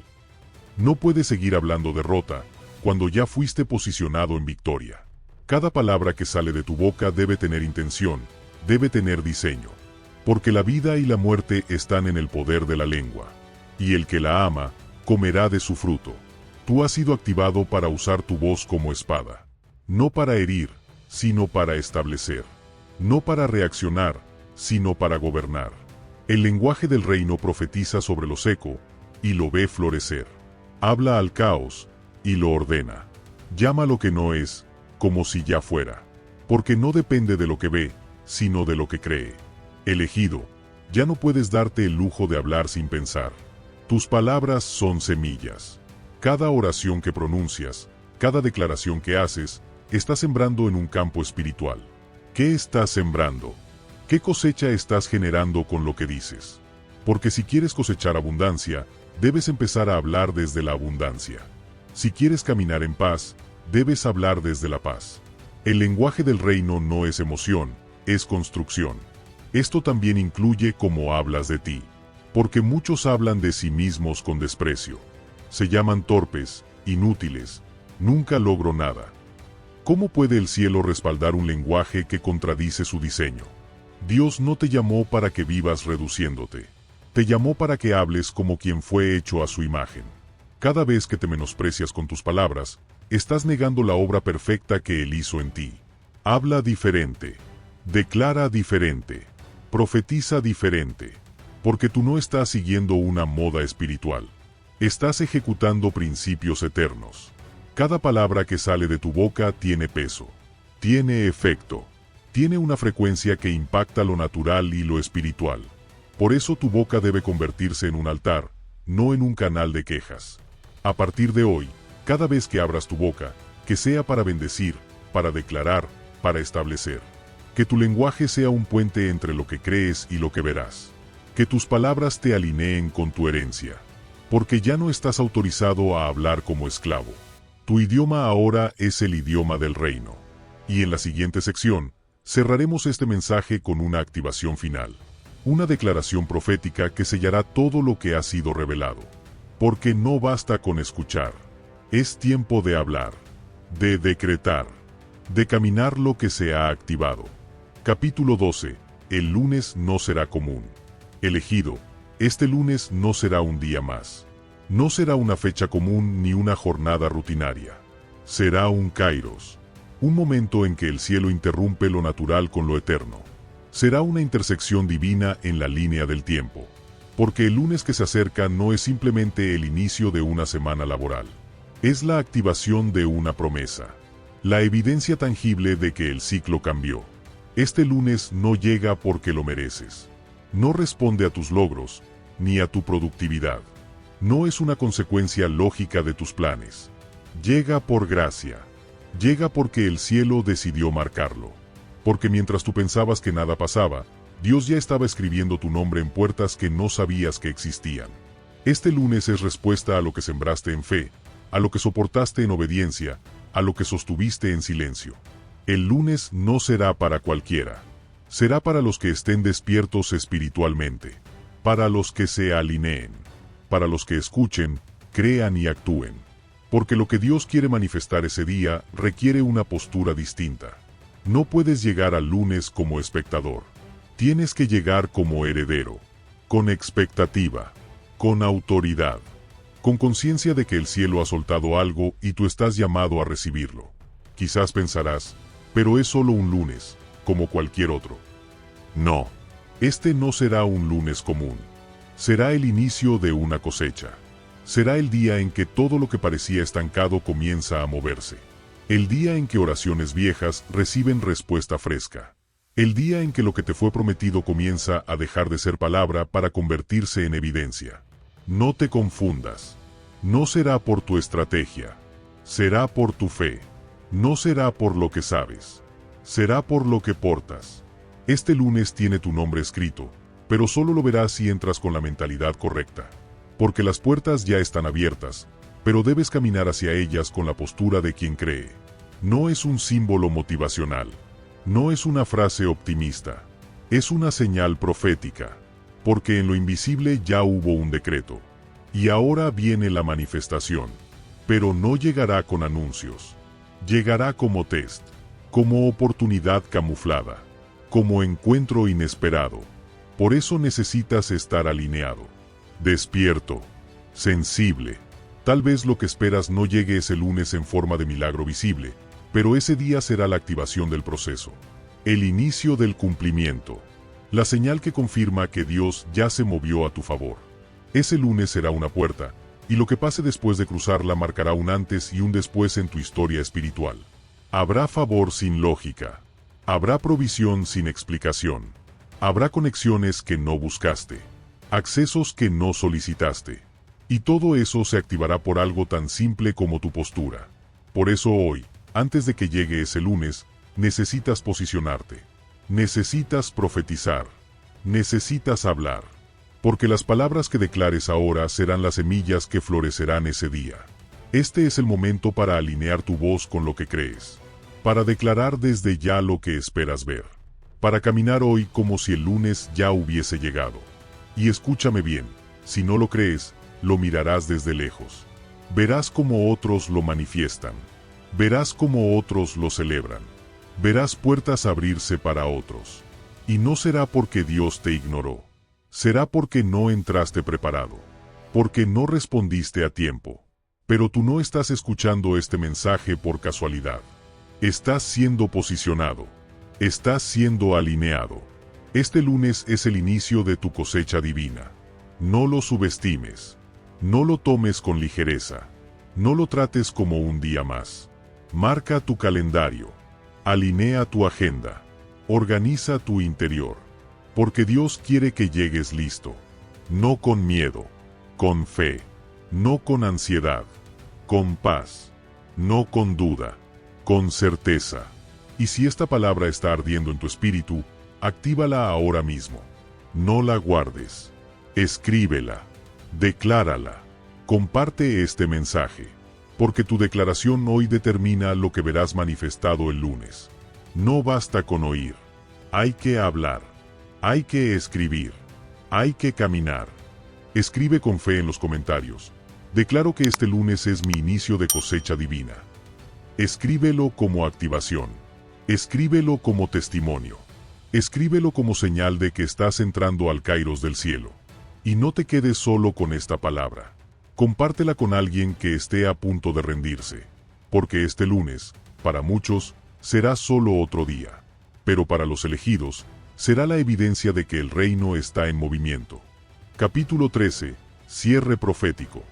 No puedes seguir hablando derrota, cuando ya fuiste posicionado en victoria. Cada palabra que sale de tu boca debe tener intención, debe tener diseño. Porque la vida y la muerte están en el poder de la lengua. Y el que la ama, comerá de su fruto. Tú has sido activado para usar tu voz como espada. No para herir, sino para establecer. No para reaccionar, sino para gobernar. El lenguaje del reino profetiza sobre lo seco, y lo ve florecer. Habla al caos, y lo ordena. Llama lo que no es, como si ya fuera. Porque no depende de lo que ve, sino de lo que cree. Elegido, ya no puedes darte el lujo de hablar sin pensar. Tus palabras son semillas. Cada oración que pronuncias, cada declaración que haces, estás sembrando en un campo espiritual. ¿Qué estás sembrando? ¿Qué cosecha estás generando con lo que dices? Porque si quieres cosechar abundancia, debes empezar a hablar desde la abundancia. Si quieres caminar en paz, debes hablar desde la paz. El lenguaje del reino no es emoción, es construcción. Esto también incluye cómo hablas de ti. Porque muchos hablan de sí mismos con desprecio. Se llaman torpes, inútiles, nunca logro nada. ¿Cómo puede el cielo respaldar un lenguaje que contradice su diseño? Dios no te llamó para que vivas reduciéndote. Te llamó para que hables como quien fue hecho a su imagen. Cada vez que te menosprecias con tus palabras, estás negando la obra perfecta que Él hizo en ti. Habla diferente. Declara diferente. Profetiza diferente. Porque tú no estás siguiendo una moda espiritual. Estás ejecutando principios eternos. Cada palabra que sale de tu boca tiene peso, tiene efecto, tiene una frecuencia que impacta lo natural y lo espiritual. Por eso tu boca debe convertirse en un altar, no en un canal de quejas. A partir de hoy, cada vez que abras tu boca, que sea para bendecir, para declarar, para establecer. Que tu lenguaje sea un puente entre lo que crees y lo que verás. Que tus palabras te alineen con tu herencia. Porque ya no estás autorizado a hablar como esclavo. Tu idioma ahora es el idioma del reino. Y en la siguiente sección, cerraremos este mensaje con una activación final. Una declaración profética que sellará todo lo que ha sido revelado. Porque no basta con escuchar. Es tiempo de hablar, de decretar, de caminar lo que se ha activado. Capítulo 12. El lunes no será común. Elegido, este lunes no será un día más. No será una fecha común ni una jornada rutinaria. Será un kairos. Un momento en que el cielo interrumpe lo natural con lo eterno. Será una intersección divina en la línea del tiempo. Porque el lunes que se acerca no es simplemente el inicio de una semana laboral. Es la activación de una promesa. La evidencia tangible de que el ciclo cambió. Este lunes no llega porque lo mereces. No responde a tus logros, ni a tu productividad. No es una consecuencia lógica de tus planes. Llega por gracia. Llega porque el cielo decidió marcarlo. Porque mientras tú pensabas que nada pasaba, Dios ya estaba escribiendo tu nombre en puertas que no sabías que existían. Este lunes es respuesta a lo que sembraste en fe, a lo que soportaste en obediencia, a lo que sostuviste en silencio. El lunes no será para cualquiera. Será para los que estén despiertos espiritualmente, para los que se alineen, para los que escuchen, crean y actúen. Porque lo que Dios quiere manifestar ese día requiere una postura distinta. No puedes llegar al lunes como espectador. Tienes que llegar como heredero, con expectativa, con autoridad, con conciencia de que el cielo ha soltado algo y tú estás llamado a recibirlo. Quizás pensarás, pero es solo un lunes, como cualquier otro. No, este no será un lunes común. Será el inicio de una cosecha. Será el día en que todo lo que parecía estancado comienza a moverse. El día en que oraciones viejas reciben respuesta fresca. El día en que lo que te fue prometido comienza a dejar de ser palabra para convertirse en evidencia. No te confundas. No será por tu estrategia. Será por tu fe. No será por lo que sabes. Será por lo que portas. Este lunes tiene tu nombre escrito, pero solo lo verás si entras con la mentalidad correcta. Porque las puertas ya están abiertas, pero debes caminar hacia ellas con la postura de quien cree. No es un símbolo motivacional. No es una frase optimista. Es una señal profética. Porque en lo invisible ya hubo un decreto. Y ahora viene la manifestación. Pero no llegará con anuncios. Llegará como test. Como oportunidad camuflada. Como encuentro inesperado. Por eso necesitas estar alineado. Despierto. Sensible. Tal vez lo que esperas no llegue ese lunes en forma de milagro visible, pero ese día será la activación del proceso. El inicio del cumplimiento. La señal que confirma que Dios ya se movió a tu favor. Ese lunes será una puerta, y lo que pase después de cruzarla marcará un antes y un después en tu historia espiritual. Habrá favor sin lógica. Habrá provisión sin explicación. Habrá conexiones que no buscaste. Accesos que no solicitaste. Y todo eso se activará por algo tan simple como tu postura. Por eso hoy, antes de que llegue ese lunes, necesitas posicionarte. Necesitas profetizar. Necesitas hablar. Porque las palabras que declares ahora serán las semillas que florecerán ese día. Este es el momento para alinear tu voz con lo que crees. Para declarar desde ya lo que esperas ver. Para caminar hoy como si el lunes ya hubiese llegado. Y escúchame bien, si no lo crees, lo mirarás desde lejos. Verás cómo otros lo manifiestan. Verás cómo otros lo celebran. Verás puertas abrirse para otros. Y no será porque Dios te ignoró. Será porque no entraste preparado. Porque no respondiste a tiempo. Pero tú no estás escuchando este mensaje por casualidad. Estás siendo posicionado. Estás siendo alineado. Este lunes es el inicio de tu cosecha divina. No lo subestimes. No lo tomes con ligereza. No lo trates como un día más. Marca tu calendario. Alinea tu agenda. Organiza tu interior. Porque Dios quiere que llegues listo. No con miedo. Con fe. No con ansiedad. Con paz. No con duda. Con certeza. Y si esta palabra está ardiendo en tu espíritu, actívala ahora mismo. No la guardes. Escríbela. Declárala. Comparte este mensaje. Porque tu declaración hoy determina lo que verás manifestado el lunes. No basta con oír. Hay que hablar. Hay que escribir. Hay que caminar. Escribe con fe en los comentarios. Declaro que este lunes es mi inicio de cosecha divina. Escríbelo como activación. Escríbelo como testimonio. Escríbelo como señal de que estás entrando al Kairos del cielo. Y no te quedes solo con esta palabra. Compártela con alguien que esté a punto de rendirse. Porque este lunes, para muchos, será solo otro día. Pero para los elegidos, será la evidencia de que el reino está en movimiento. Capítulo 13. Cierre profético.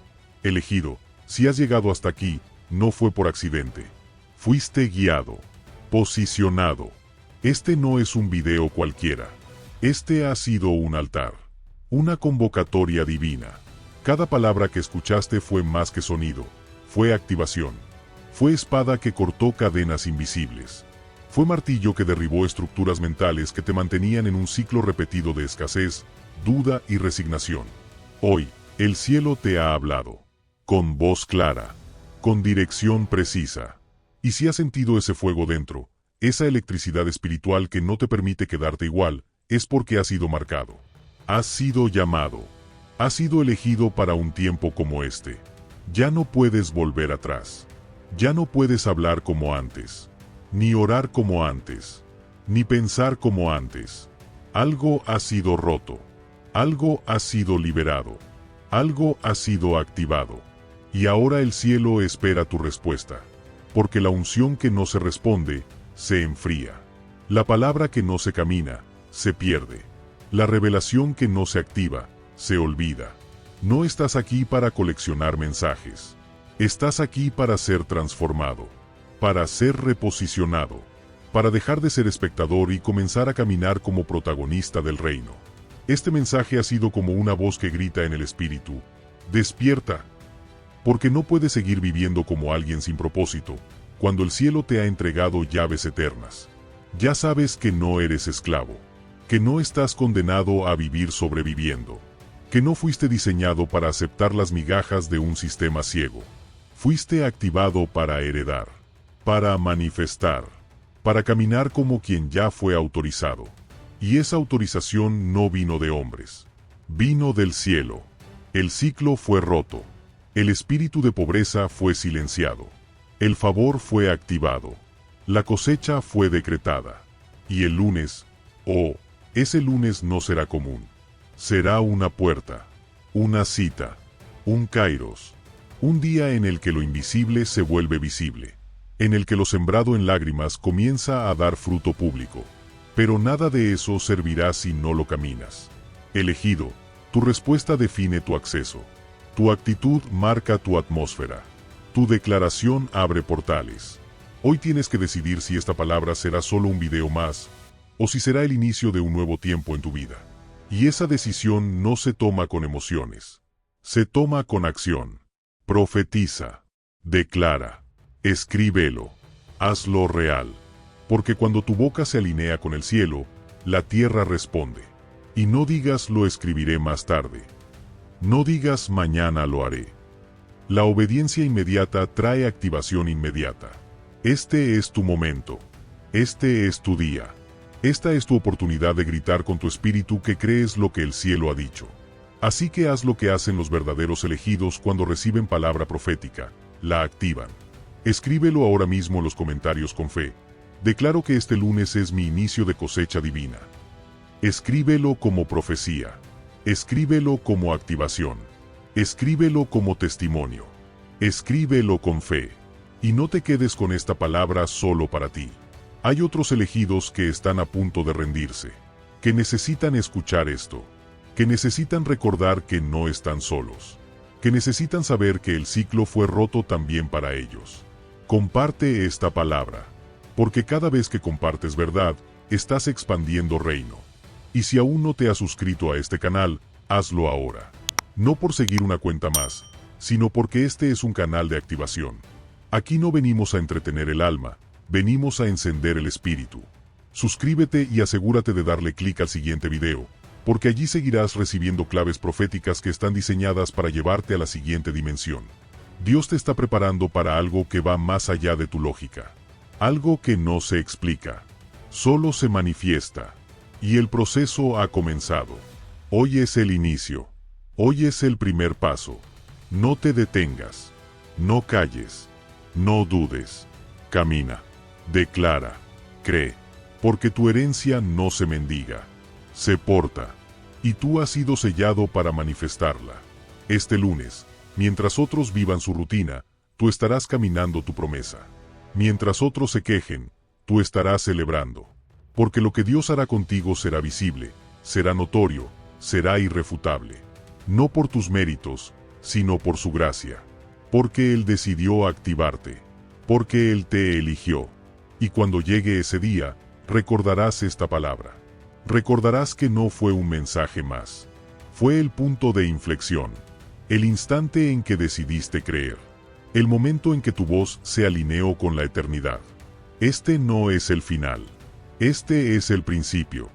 Elegido, si has llegado hasta aquí, no fue por accidente. Fuiste guiado. Posicionado. Este no es un video cualquiera. Este ha sido un altar. Una convocatoria divina. Cada palabra que escuchaste fue más que sonido. Fue activación. Fue espada que cortó cadenas invisibles. Fue martillo que derribó estructuras mentales que te mantenían en un ciclo repetido de escasez, duda y resignación. Hoy, el cielo te ha hablado. Con voz clara. Con dirección precisa. Y si has sentido ese fuego dentro, esa electricidad espiritual que no te permite quedarte igual, es porque has sido marcado. Has sido llamado. Has sido elegido para un tiempo como este. Ya no puedes volver atrás. Ya no puedes hablar como antes. Ni orar como antes. Ni pensar como antes. Algo ha sido roto. Algo ha sido liberado. Algo ha sido activado. Y ahora el cielo espera tu respuesta. Porque la unción que no se responde, se enfría. La palabra que no se camina, se pierde. La revelación que no se activa, se olvida. No estás aquí para coleccionar mensajes. Estás aquí para ser transformado. Para ser reposicionado. Para dejar de ser espectador y comenzar a caminar como protagonista del reino. Este mensaje ha sido como una voz que grita en el espíritu. Despierta. Porque no puedes seguir viviendo como alguien sin propósito, cuando el cielo te ha entregado llaves eternas. Ya sabes que no eres esclavo, que no estás condenado a vivir sobreviviendo, que no fuiste diseñado para aceptar las migajas de un sistema ciego. Fuiste activado para heredar, para manifestar, para caminar como quien ya fue autorizado. Y esa autorización no vino de hombres, vino del cielo. El ciclo fue roto. El espíritu de pobreza fue silenciado. El favor fue activado. La cosecha fue decretada. Y el lunes, ese lunes no será común. Será una puerta, una cita, un kairos. Un día en el que lo invisible se vuelve visible. En el que lo sembrado en lágrimas comienza a dar fruto público. Pero nada de eso servirá si no lo caminas. Elegido, tu respuesta define tu acceso. Tu actitud marca tu atmósfera. Tu declaración abre portales. Hoy tienes que decidir si esta palabra será solo un video más, o si será el inicio de un nuevo tiempo en tu vida. Y esa decisión no se toma con emociones. Se toma con acción. Profetiza. Declara. Escríbelo. Hazlo real. Porque cuando tu boca se alinea con el cielo, la tierra responde. Y no digas lo escribiré más tarde. No digas mañana lo haré. La obediencia inmediata trae activación inmediata. Este es tu momento. Este es tu día. Esta es tu oportunidad de gritar con tu espíritu que crees lo que el cielo ha dicho. Así que haz lo que hacen los verdaderos elegidos cuando reciben palabra profética, la activan. Escríbelo ahora mismo en los comentarios con fe. Declaro que este lunes es mi inicio de cosecha divina. Escríbelo como profecía. Escríbelo como activación. Escríbelo como testimonio. Escríbelo con fe. Y no te quedes con esta palabra solo para ti. Hay otros elegidos que están a punto de rendirse, que necesitan escuchar esto, que necesitan recordar que no están solos, que necesitan saber que el ciclo fue roto también para ellos. Comparte esta palabra, porque cada vez que compartes verdad, estás expandiendo reino. Y si aún no te has suscrito a este canal, hazlo ahora. No por seguir una cuenta más, sino porque este es un canal de activación. Aquí no venimos a entretener el alma, venimos a encender el espíritu. Suscríbete y asegúrate de darle clic al siguiente video, porque allí seguirás recibiendo claves proféticas que están diseñadas para llevarte a la siguiente dimensión. Dios te está preparando para algo que va más allá de tu lógica. Algo que no se explica, solo se manifiesta. Y el proceso ha comenzado. Hoy es el inicio. Hoy es el primer paso. No te detengas. No calles. No dudes. Camina. Declara. Cree. Porque tu herencia no se mendiga. Se porta. Y tú has sido sellado para manifestarla. Este lunes, mientras otros vivan su rutina, tú estarás caminando tu promesa. Mientras otros se quejen, tú estarás celebrando. Porque lo que Dios hará contigo será visible, será notorio, será irrefutable. No por tus méritos, sino por su gracia. Porque Él decidió activarte. Porque Él te eligió. Y cuando llegue ese día, recordarás esta palabra. Recordarás que no fue un mensaje más. Fue el punto de inflexión. El instante en que decidiste creer. el momento en que tu voz se alineó con la eternidad. Este no es el final. Este es el principio.